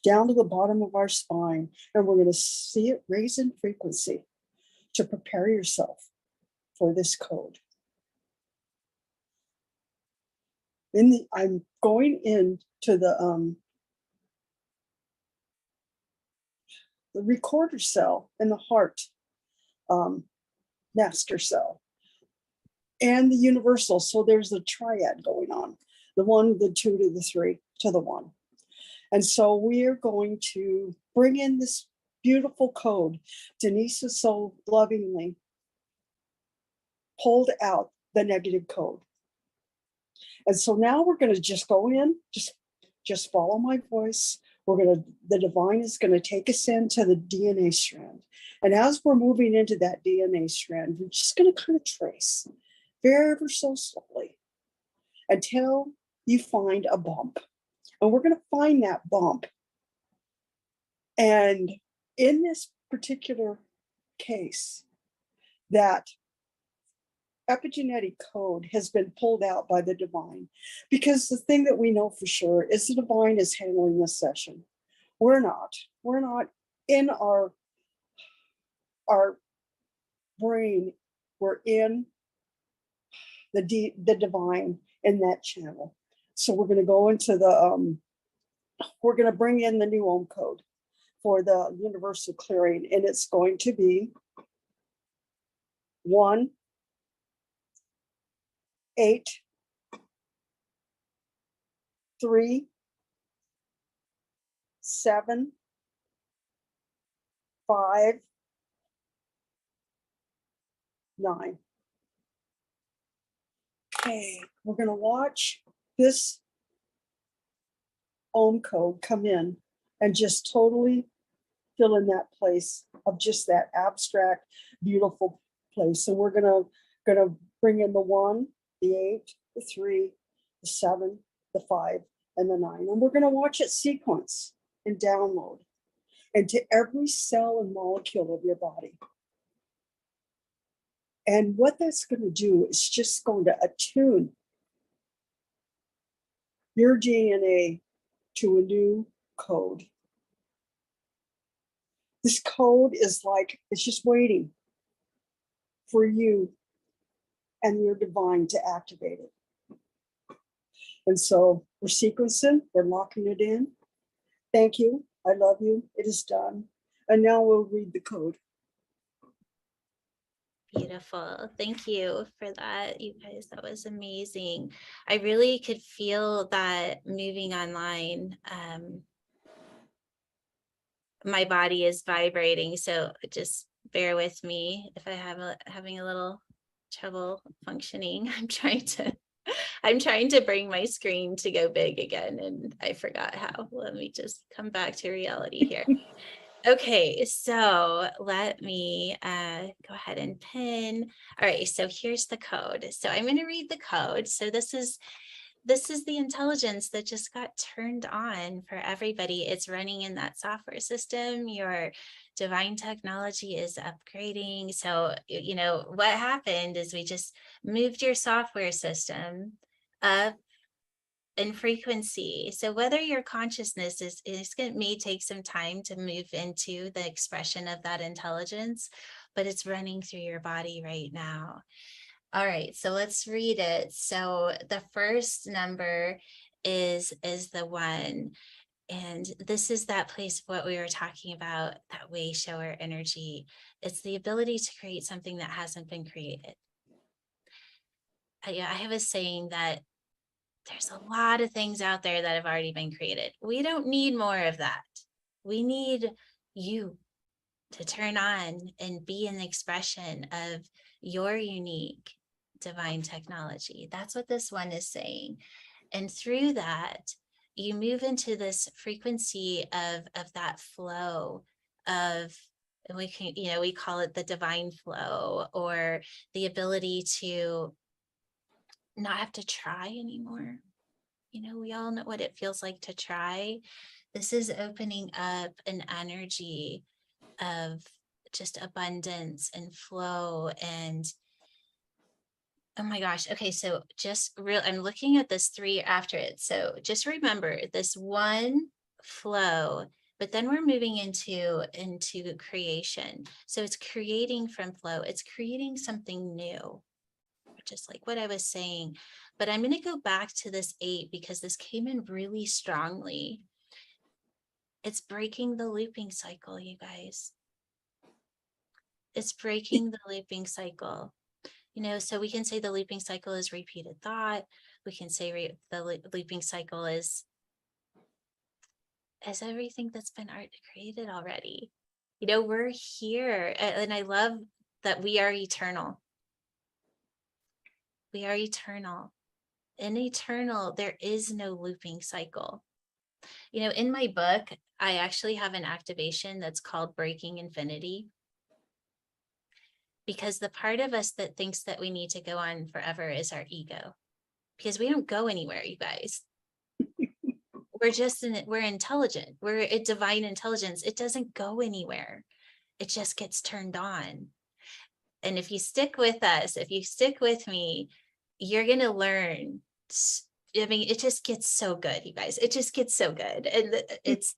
Speaker 8: down to the bottom of our spine, and we're going to see it raise in frequency to prepare yourself for this code. I'm going into the recorder cell in the heart, master cell, and the universal. So there's a triad going on, the 1, the 2 to the 3 to the 1. And so we are going to bring in this beautiful code. Denise has so lovingly pulled out the negative code. And so now we're going to just go in, just follow my voice. The divine is going to take us into the DNA strand. And as we're moving into that DNA strand, we're just going to kind of trace ever so slowly until you find a bump. And we're going to find that bump. And in this particular case, that epigenetic code has been pulled out by the divine, because the thing that we know for sure is the divine is handling this session. We're not in our brain. We're in the divine in that channel. So we're going to go into we're going to bring in the new Om code for the universal clearing, and it's going to be 1, 8, 3, 7, 5, 9. Okay, we're going to watch this ohm code come in and just totally fill in that place of just that abstract, beautiful place. So we're gonna bring in the 1, the 8, the 3, the 7, the 5, and the 9. And we're gonna watch it sequence and download into every cell and molecule of your body. And what that's going to do is just going to attune your DNA to a new code. This code is like, it's just waiting for you and your divine to activate it. And so we're sequencing, we're locking it in. Thank you. I love you. It is done. And now we'll read the code.
Speaker 2: Beautiful. Thank you for that, you guys. That was amazing. I really could feel that moving online. My body is vibrating, so just bear with me if I have having a little trouble functioning. I'm trying to bring my screen to go big again, and I forgot how. Let me just come back to reality here. Okay, so let me go ahead and pin. All right, so here's the code. So I'm going to read the code. So this is the intelligence that just got turned on for everybody. It's running in that software system. Your divine technology is upgrading. So, you know, what happened is we just moved your software system up in frequency. So whether your consciousness may take some time to move into the expression of that intelligence, but it's running through your body right now. All right, so let's read it. So the first number is the 1. And this is that place of what we were talking about, that way shower energy. It's the ability to create something that hasn't been created. I have a saying that there's a lot of things out there that have already been created. We don't need more of that. We need you to turn on and be an expression of your unique divine technology. That's what this one is saying. And through that, you move into this frequency of that flow of, we can, you know, we call it the divine flow, or the ability to not have to try anymore. You know, we all know what it feels like to try. This is opening up an energy of just abundance and flow. And oh my gosh. Okay. So I'm looking at this 3 after it. So just remember this 1 flow, but then we're moving into creation. So it's creating from flow. It's creating something new, just like what I was saying. But I'm going to go back to this 8 because this came in really strongly. It's breaking the looping cycle, you guys. It's breaking the looping cycle. You know, so we can say the looping cycle is repeated thought. We can say the looping cycle is everything that's been created already. You know, we're here, and I love that we are eternal. We are eternal. In eternal, there is no looping cycle. You know, in my book, I actually have an activation that's called Breaking Infinity. Because the part of us that thinks that we need to go on forever is our ego. Because we don't go anywhere, you guys. We're intelligent. We're a divine intelligence. It doesn't go anywhere. It just gets turned on. And if you stick with us, if you stick with me, you're going to learn. I mean, it just gets so good, you guys. It just gets so good. And it's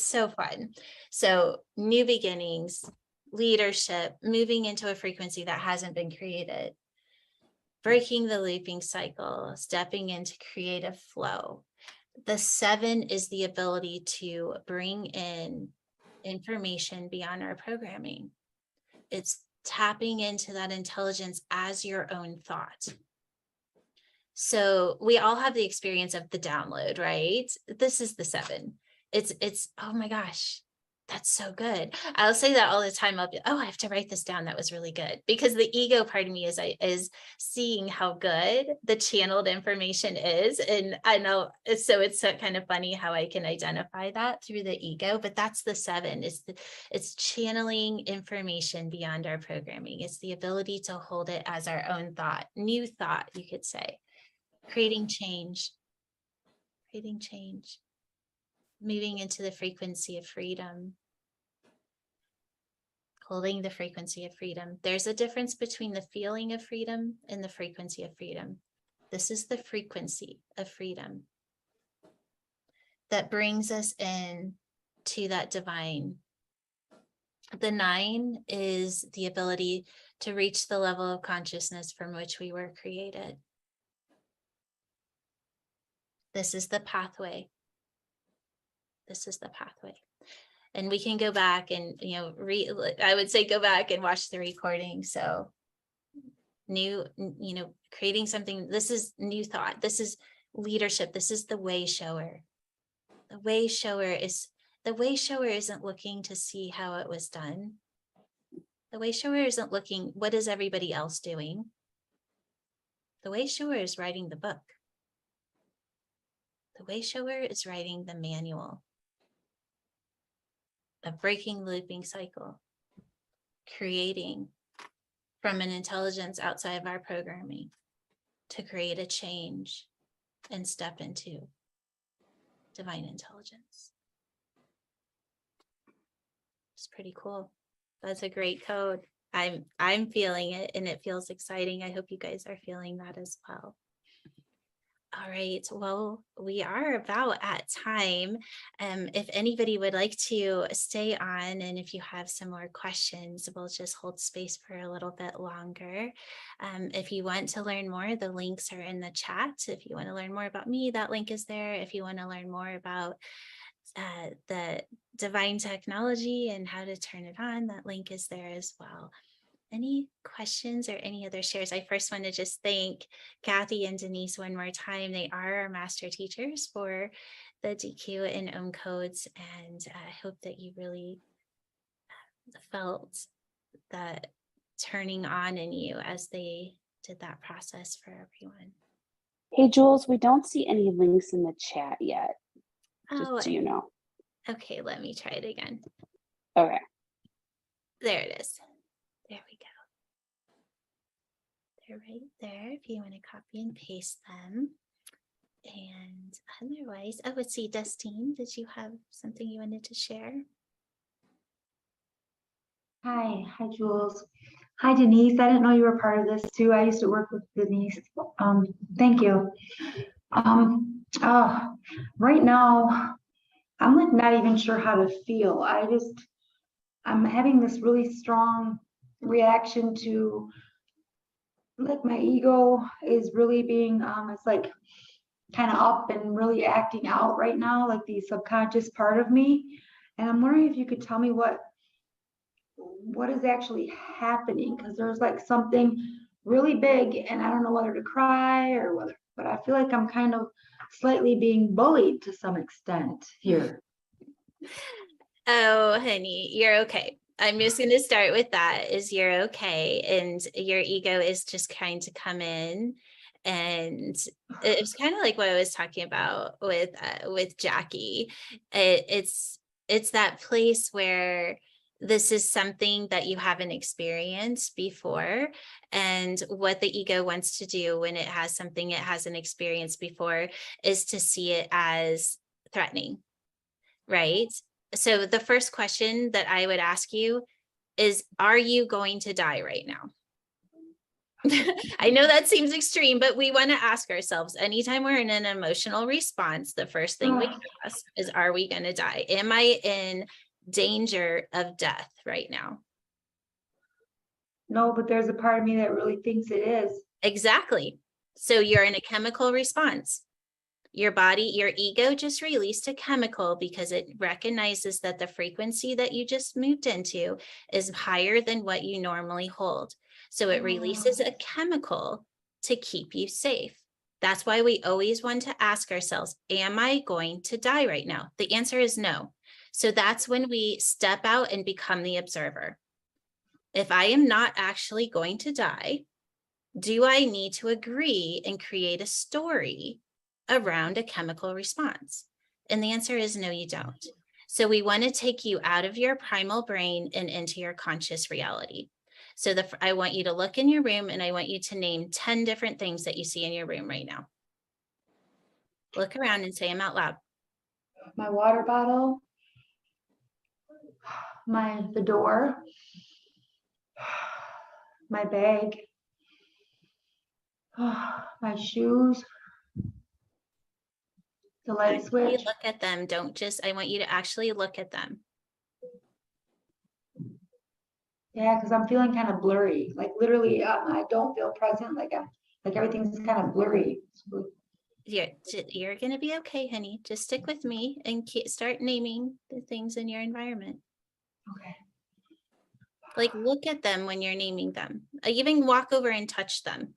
Speaker 2: so fun. So new beginnings, leadership, moving into a frequency that hasn't been created, breaking the looping cycle, stepping into creative flow. The 7 is the ability to bring in information beyond our programming. It's tapping into that intelligence as your own thought. So we all have the experience of the download, right? This is the 7. It's, oh my gosh, that's so good. I'll say that all the time. I'll be, oh, I have to write this down. That was really good. Because the ego part of me is seeing how good the channeled information is. And I know, so it's kind of funny how I can identify that through the ego, but that's the 7. It's channeling information beyond our programming. It's the ability to hold it as our own thought, new thought, you could say, creating change, moving into the frequency of freedom, holding the frequency of freedom. There's a difference between the feeling of freedom and the frequency of freedom. This is the frequency of freedom that brings us in to that divine. The 9 is the ability to reach the level of consciousness from which we were created. This is the pathway. This is the pathway. And we can go back and, I would say go back and watch the recording. So creating something, this is new thought. This is leadership. This is the way shower. The way shower isn't looking to see how it was done. The way shower isn't looking, what is everybody else doing? The way shower is writing the book. The way shower is writing the manual of breaking the looping cycle, creating from an intelligence outside of our programming to create a change and step into divine intelligence. It's pretty cool. That's a great code. I'm feeling it and it feels exciting. I hope you guys are feeling that as well. All right, well, we are about at time. If anybody would like to stay on, and if you have some more questions, we'll just hold space for a little bit longer. If you want to learn more, the links are in the chat. If you want to learn more about me, that link is there. If you want to learn more about the divine technology and how to turn it on, that link is there as well. Any questions or any other shares? I first want to just thank Kathy and Denise one more time. They are our master teachers for the DQ and OM codes, and I hope that you really felt that turning on in you as they did that process for everyone.
Speaker 4: Hey, Jules, we don't see any links in the chat yet.
Speaker 2: Oh,
Speaker 4: just so you know.
Speaker 2: Okay, let me try it again.
Speaker 4: Okay.
Speaker 2: There it is. There we go. They're right there if you want to copy and paste them. And otherwise, oh, let's see, Dustine, did you have something you wanted to share?
Speaker 9: Hi, Jules. Hi, Denise. I didn't know you were part of this too. I used to work with Denise. Thank you. Right now, I'm like not even sure how to feel. I'm having this really strong reaction to like my ego is really being, it's like kind of up and really acting out right now, like the subconscious part of me. And I'm wondering if you could tell me what is actually happening, because there's like something really big and I don't know whether to cry or whether, but I feel like I'm kind of slightly being bullied to some extent here.
Speaker 2: Oh, honey, you're okay. I'm just going to start with that, is you're okay. And your ego is just trying to come in. And it's kind of like what I was talking about with Jackie. It's that place where this is something that you haven't experienced before. And what the ego wants to do when it has something it hasn't experienced before is to see it as threatening, right? So the first question that I would ask you is, are you going to die right now? I know that seems extreme, but we want to ask ourselves, anytime we're in an emotional response, the first thing we ask is, are we going to die? Am I in danger of death right now?
Speaker 9: No, but there's a part of me that really thinks it is.
Speaker 2: Exactly. So you're in a chemical response. Your body, your ego just released a chemical because it recognizes that the frequency that you just moved into is higher than what you normally hold. So it releases a chemical to keep you safe. That's why we always want to ask ourselves, am I going to die right now? The answer is no. So that's when we step out and become the observer. If I am not actually going to die, do I need to agree and create a story around a chemical response? And the answer is no, you don't. So we want to take you out of your primal brain and into your conscious reality. So I want you to look in your room and I want you to name 10 different things that you see in your room right now. Look around and say them out loud.
Speaker 9: My water bottle, the door, my bag, my shoes, the light
Speaker 2: Actually
Speaker 9: switch.
Speaker 2: look at them. Don't just, I want you to actually look at them.
Speaker 9: Yeah, because I'm feeling kind of blurry. Like literally, I don't feel present. Like everything's kind of blurry.
Speaker 2: You're going to be okay, honey. Just stick with me and start naming the things in your environment.
Speaker 9: Okay.
Speaker 2: Like look at them when you're naming them. Even walk over and touch them.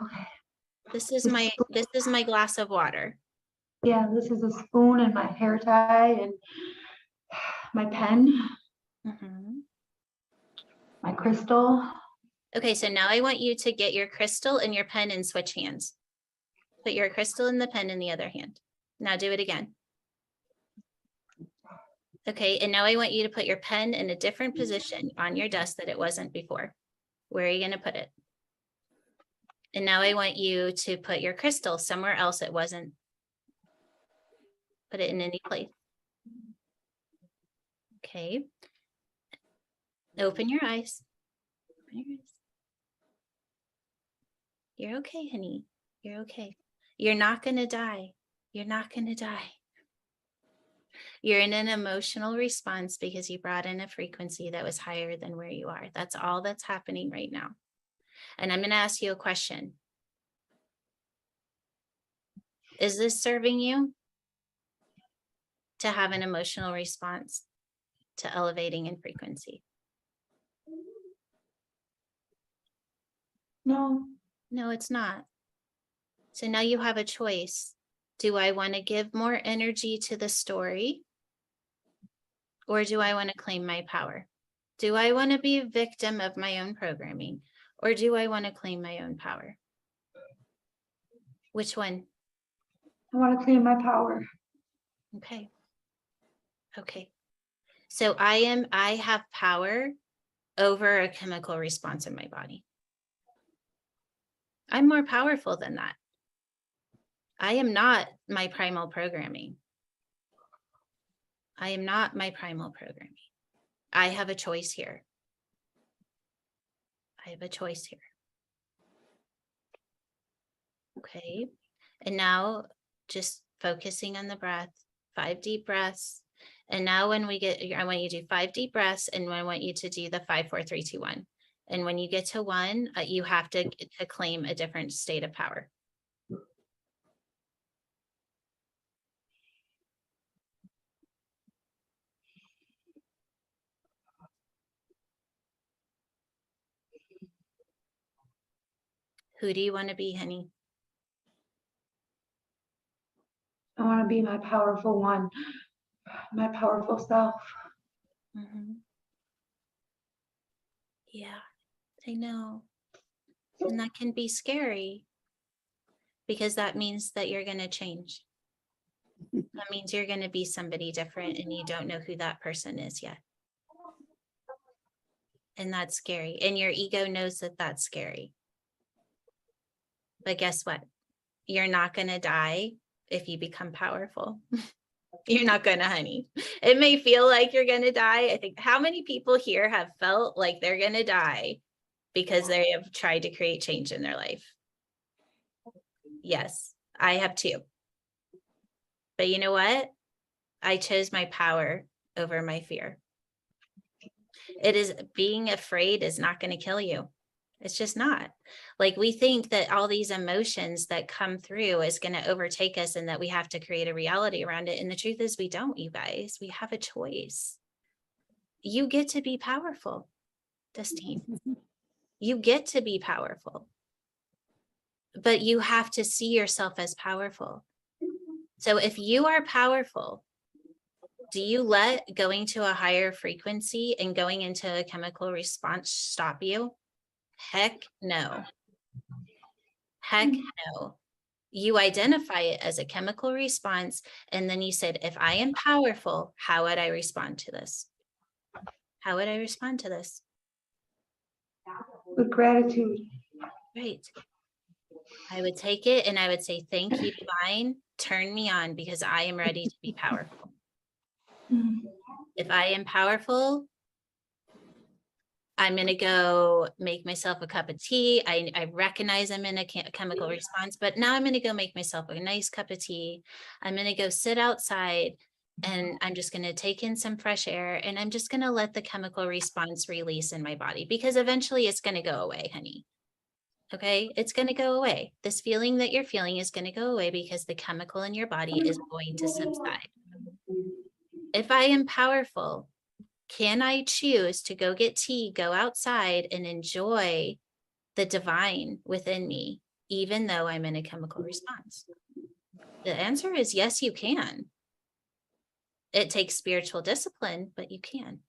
Speaker 9: Okay.
Speaker 2: This is my glass of water.
Speaker 9: Yeah, this is a spoon and my hair tie and my pen, my crystal.
Speaker 2: Okay, so now I want you to get your crystal and your pen and switch hands. Put your crystal and the pen in the other hand. Now do it again. Okay, and now I want you to put your pen in a different position on your desk that it wasn't before. Where are you going to put it? And now I want you to put your crystal somewhere else it wasn't. Put it in any place. Okay. Open your eyes. Open your eyes. You're okay, honey. You're okay. You're not going to die. You're not going to die. You're in an emotional response because you brought in a frequency that was higher than where you are. That's all that's happening right now. And I'm going to ask you a question. Is this serving you to have an emotional response to elevating in frequency?
Speaker 9: No.
Speaker 2: No, it's not. So now you have a choice. Do I want to give more energy to the story? Or do I want to claim my power? Do I want to be a victim of my own programming? Or do I want to claim my own power? Which one?
Speaker 9: I want to claim my power.
Speaker 2: Okay. Okay. So I have power over a chemical response in my body. I'm more powerful than that. I am not my primal programming. I am not my primal programming. I have a choice here. I have a choice here. Okay. And now just focusing on the breath, 5 deep breaths. And now when we get, I want you to do 5 deep breaths and I want you to do the 5, 4, 3, 2, 1. And when you get to 1, you have to claim a different state of power. Who do you want to be, honey?
Speaker 9: I want to be my powerful one, my powerful self.
Speaker 2: Yeah, I know. And that can be scary because that means that you're going to change. That means you're going to be somebody different and you don't know who that person is yet. And that's scary. And your ego knows that that's scary. But guess what? You're not going to die if you become powerful. You're not going to, honey. It may feel like you're going to die. I think how many people here have felt like they're going to die because they have tried to create change in their life? Yes, I have too. But you know what? I chose my power over my fear. It is being afraid is not going to kill you. It's just not. Like we think that all these emotions that come through is going to overtake us and that we have to create a reality around it. And the truth is we don't, you guys. We have a choice. You get to be powerful, Justine. You get to be powerful. but you have to see yourself as powerful. So if you are powerful, do you let going to a higher frequency and going into a chemical response stop you? Heck no. Heck no. You identify it as a chemical response, and then you said, if I am powerful, how would I respond to this? How would I respond to this?
Speaker 9: With gratitude.
Speaker 2: Right. I would take it and I would say, thank you, divine. Turn me on because I am ready to be powerful. If I am powerful, I'm going to go make myself a cup of tea. I recognize I'm in a chemical response, but now I'm going to go make myself a nice cup of tea. I'm going to go sit outside and I'm just going to take in some fresh air and I'm just going to let the chemical response release in my body because eventually it's going to go away, honey. Okay, it's going to go away. This feeling that you're feeling is going to go away because the chemical in your body is going to subside. If I am powerful, can I choose to go get tea, go outside and enjoy the divine within me, even though I'm in a chemical response? The answer is yes, you can. It takes spiritual discipline, but you can.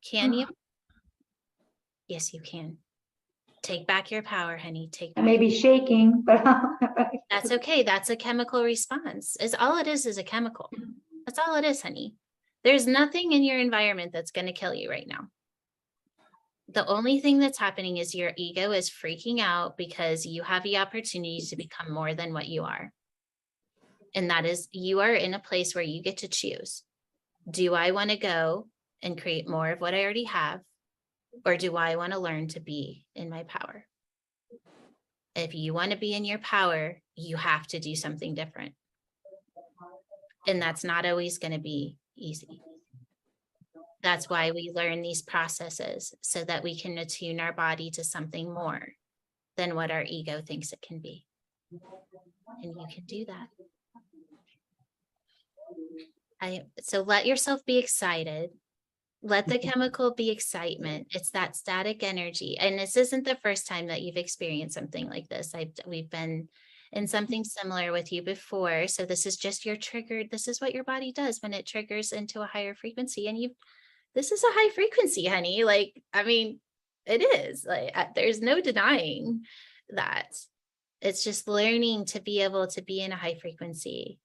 Speaker 2: Can you? Yes, you can. Take back your power, honey. Take
Speaker 9: I
Speaker 2: back.
Speaker 9: may be shaking, but
Speaker 2: That's okay. That's a chemical response. Is all it is a chemical. That's all it is, honey. There's nothing in your environment that's going to kill you right now. The only thing that's happening is your ego is freaking out because you have the opportunity to become more than what you are. And that is, you are in a place where you get to choose. Do I want to go and create more of what I already have? Or do I want to learn to be in my power? If you want to be in your power, you have to do something different. And that's not always going to be easy. That's why we learn these processes so that we can attune our body to something more than what our ego thinks it can be. And you can do that. So let yourself be excited. Let the chemical be excitement. It's that static energy. And this isn't the first time that you've experienced something like this. We've been in something similar with you before. So this is just your triggered. This is what your body does when it triggers into a higher frequency. And this is a high frequency, honey. Like, I mean, it is. Like, there's no denying that. It's just learning to be able to be in a high frequency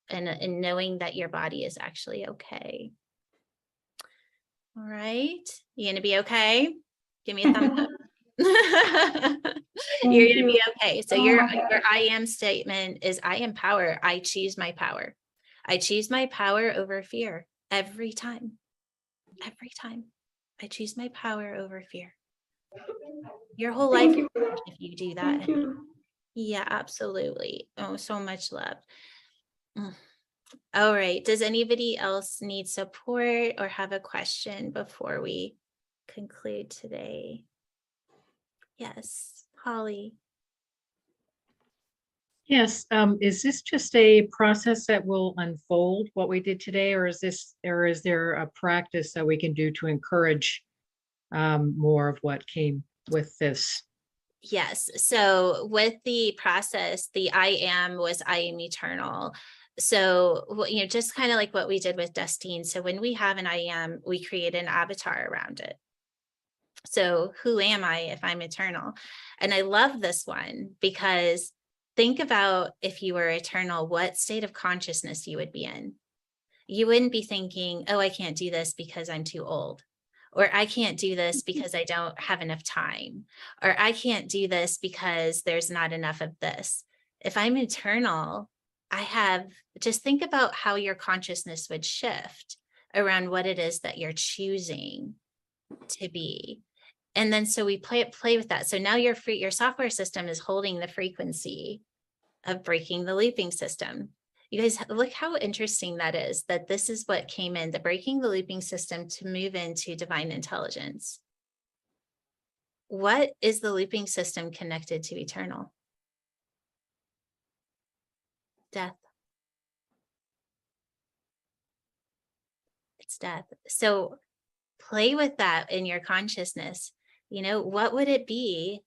Speaker 2: and knowing that your body is actually okay. All right. You going to be okay? Give me a thumbs up. You're going to be okay. So your I am statement is I am power. I choose my power. I choose my power over fear every time. Every time. I choose my power over fear. Your whole life, if you do that. Yeah, absolutely. Oh, so much love. All right. Does anybody else need support or have a question before we conclude today? Yes, Holly.
Speaker 10: Yes. Is this just a process that will unfold what we did today, or is there a practice that we can do to encourage more of what came with this?
Speaker 2: Yes. So with the process, the I am was I am eternal. So, just kind of like what we did with Destine. So when we have an I am, we create an avatar around it. So who am I if I'm eternal? And I love this one because think about if you were eternal, what state of consciousness you would be in. You wouldn't be thinking, oh, I can't do this because I'm too old. Or I can't do this because I don't have enough time. Or I can't do this because there's not enough of this. If I'm eternal, just think about how your consciousness would shift around what it is that you're choosing to be. And then so we play with that. So now your software system is holding the frequency of breaking the looping system. You guys look how interesting that is, that this is what came in, the breaking the looping system to move into divine intelligence. What is the looping system connected to eternal? Death. It's death. So play with that in your consciousness. What would it be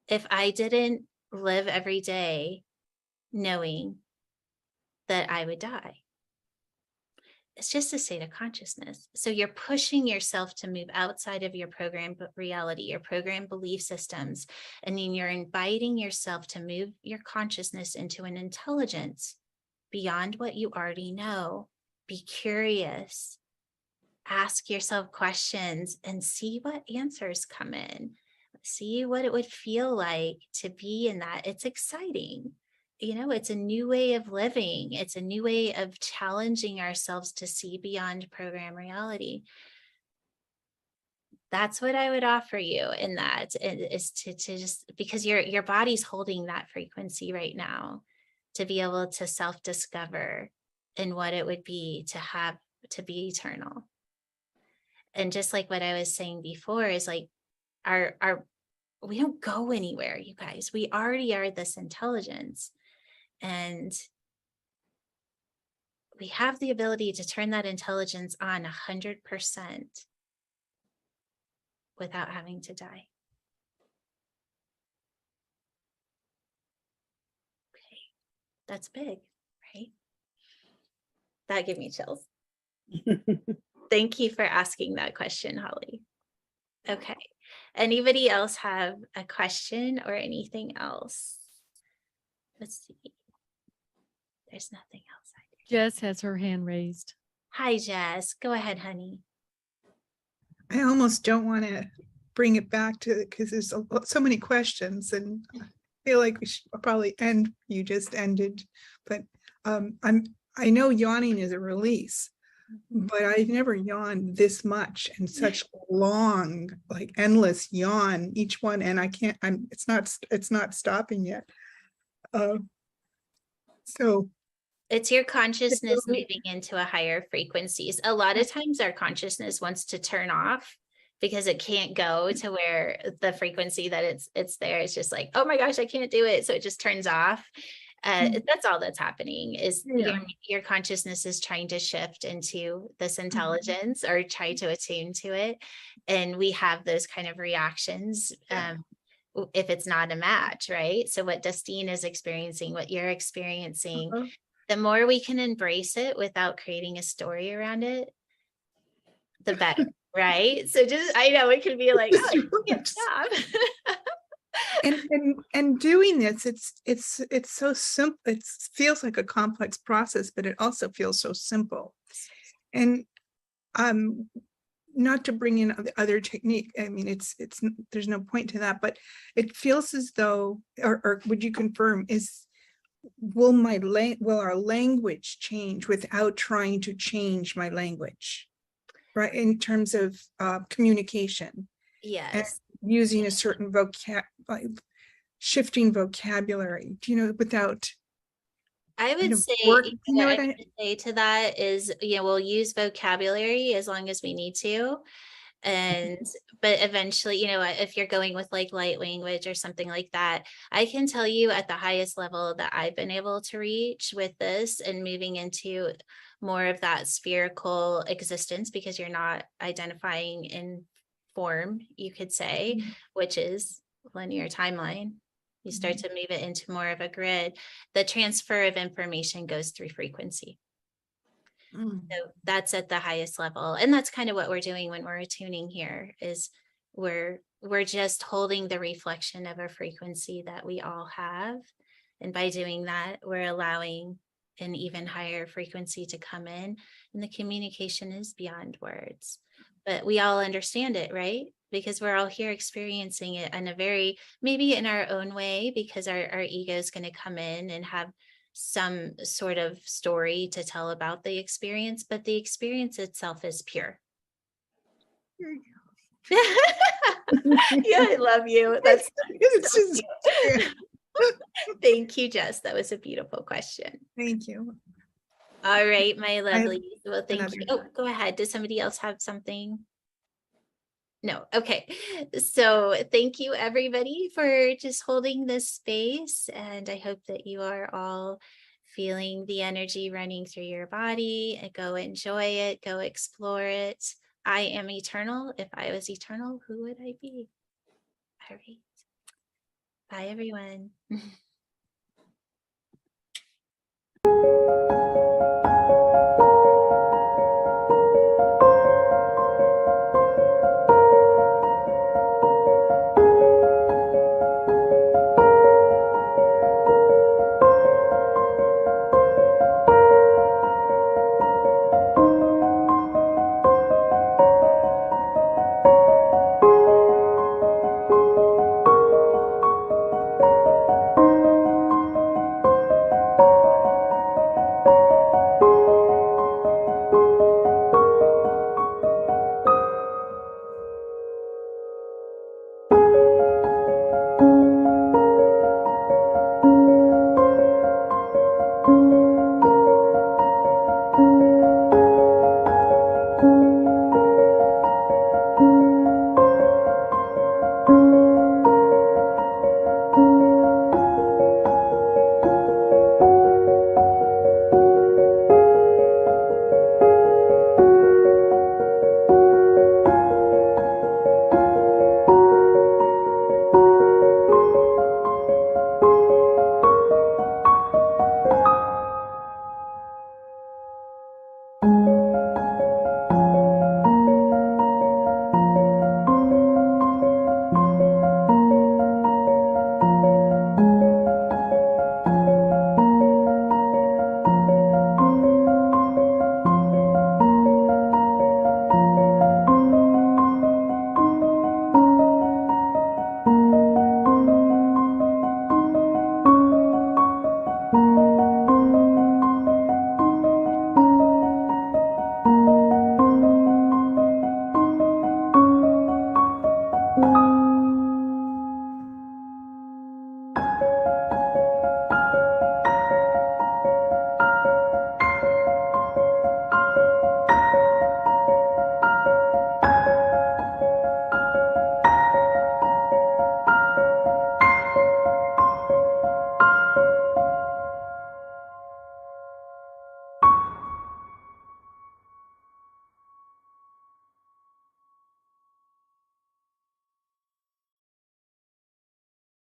Speaker 2: if I didn't live every day knowing that I would die. It's just a state of consciousness. So you're pushing yourself to move outside of your program reality, your program belief systems, and then you're inviting yourself to move your consciousness into an intelligence beyond what you already know. Be curious, ask yourself questions, and see what answers come in. See what it would feel like to be in that. It's exciting. You know, it's a new way of living. It's a new way of challenging ourselves to see beyond program reality. That's what I would offer you in that, is to just, because your body's holding that frequency right now, to be able to self-discover in what it would be to be eternal. And just like what I was saying before, is like we don't go anywhere, you guys. We already are this intelligence. And we have the ability to turn that intelligence on 100% without having to die. Okay, that's big, right? That gave me chills. Thank you for asking that question, Holly. Okay, anybody else have a question or anything else? Let's see. There's nothing else.
Speaker 7: Jess has her hand raised.
Speaker 2: Hi, Jess. Go ahead, honey.
Speaker 3: I almost don't want to bring it back to it because there's so many questions, and I feel like we should probably end. You just ended, but I know yawning is a release, but I've never yawned this much and such long, like endless yawn each one, and I can't. It's not stopping yet. So.
Speaker 2: It's your consciousness moving into a higher frequencies. A lot of times our consciousness wants to turn off because it can't go to where the frequency that it's there. It's just like, oh my gosh, I can't do it. So it just turns off. That's all that's happening, is your consciousness is trying to shift into this intelligence or try to attune to it. And we have those kind of reactions. If it's not a match, right? So what Dustine is experiencing, what you're experiencing, the more we can embrace it without creating a story around it, the better, right? So just, I know it can be like, oh, you can't stop.
Speaker 3: and doing this, it's so simple. It feels like a complex process, but it also feels so simple. And not to bring in other technique. I mean, there's no point to that, but it feels as though, or would you confirm, will our language change without trying to change my language, right? In terms of communication.
Speaker 2: Yes.
Speaker 3: And using a certain shifting vocabulary, without.
Speaker 2: I would say, what I would say to that is, we'll use vocabulary as long as we need to. But eventually, if you're going with like light language or something like that, I can tell you at the highest level that I've been able to reach with this and moving into more of that spherical existence, because you're not identifying in form, you could say, which is linear timeline. You start to move it into more of a grid. The transfer of information goes through frequency. So that's at the highest level. And that's kind of what we're doing when we're attuning here, is we're just holding the reflection of a frequency that we all have. And by doing that, we're allowing an even higher frequency to come in, and the communication is beyond words. But we all understand it, right? Because we're all here experiencing it in a very, maybe in our own way, because our ego is going to come in and have some sort of story to tell about the experience, but the experience itself is pure. Yeah, I love you. That's Thank you, Jess. That was a beautiful question.
Speaker 3: Thank you.
Speaker 2: All right, my lovely. Well, thank you. Oh, go ahead. Does somebody else have something? No. Okay. So thank you, everybody, for just holding this space. And I hope that you are all feeling the energy running through your body. And go enjoy it. Go explore it. I am eternal. If I was eternal, who would I be? All right. Bye, everyone.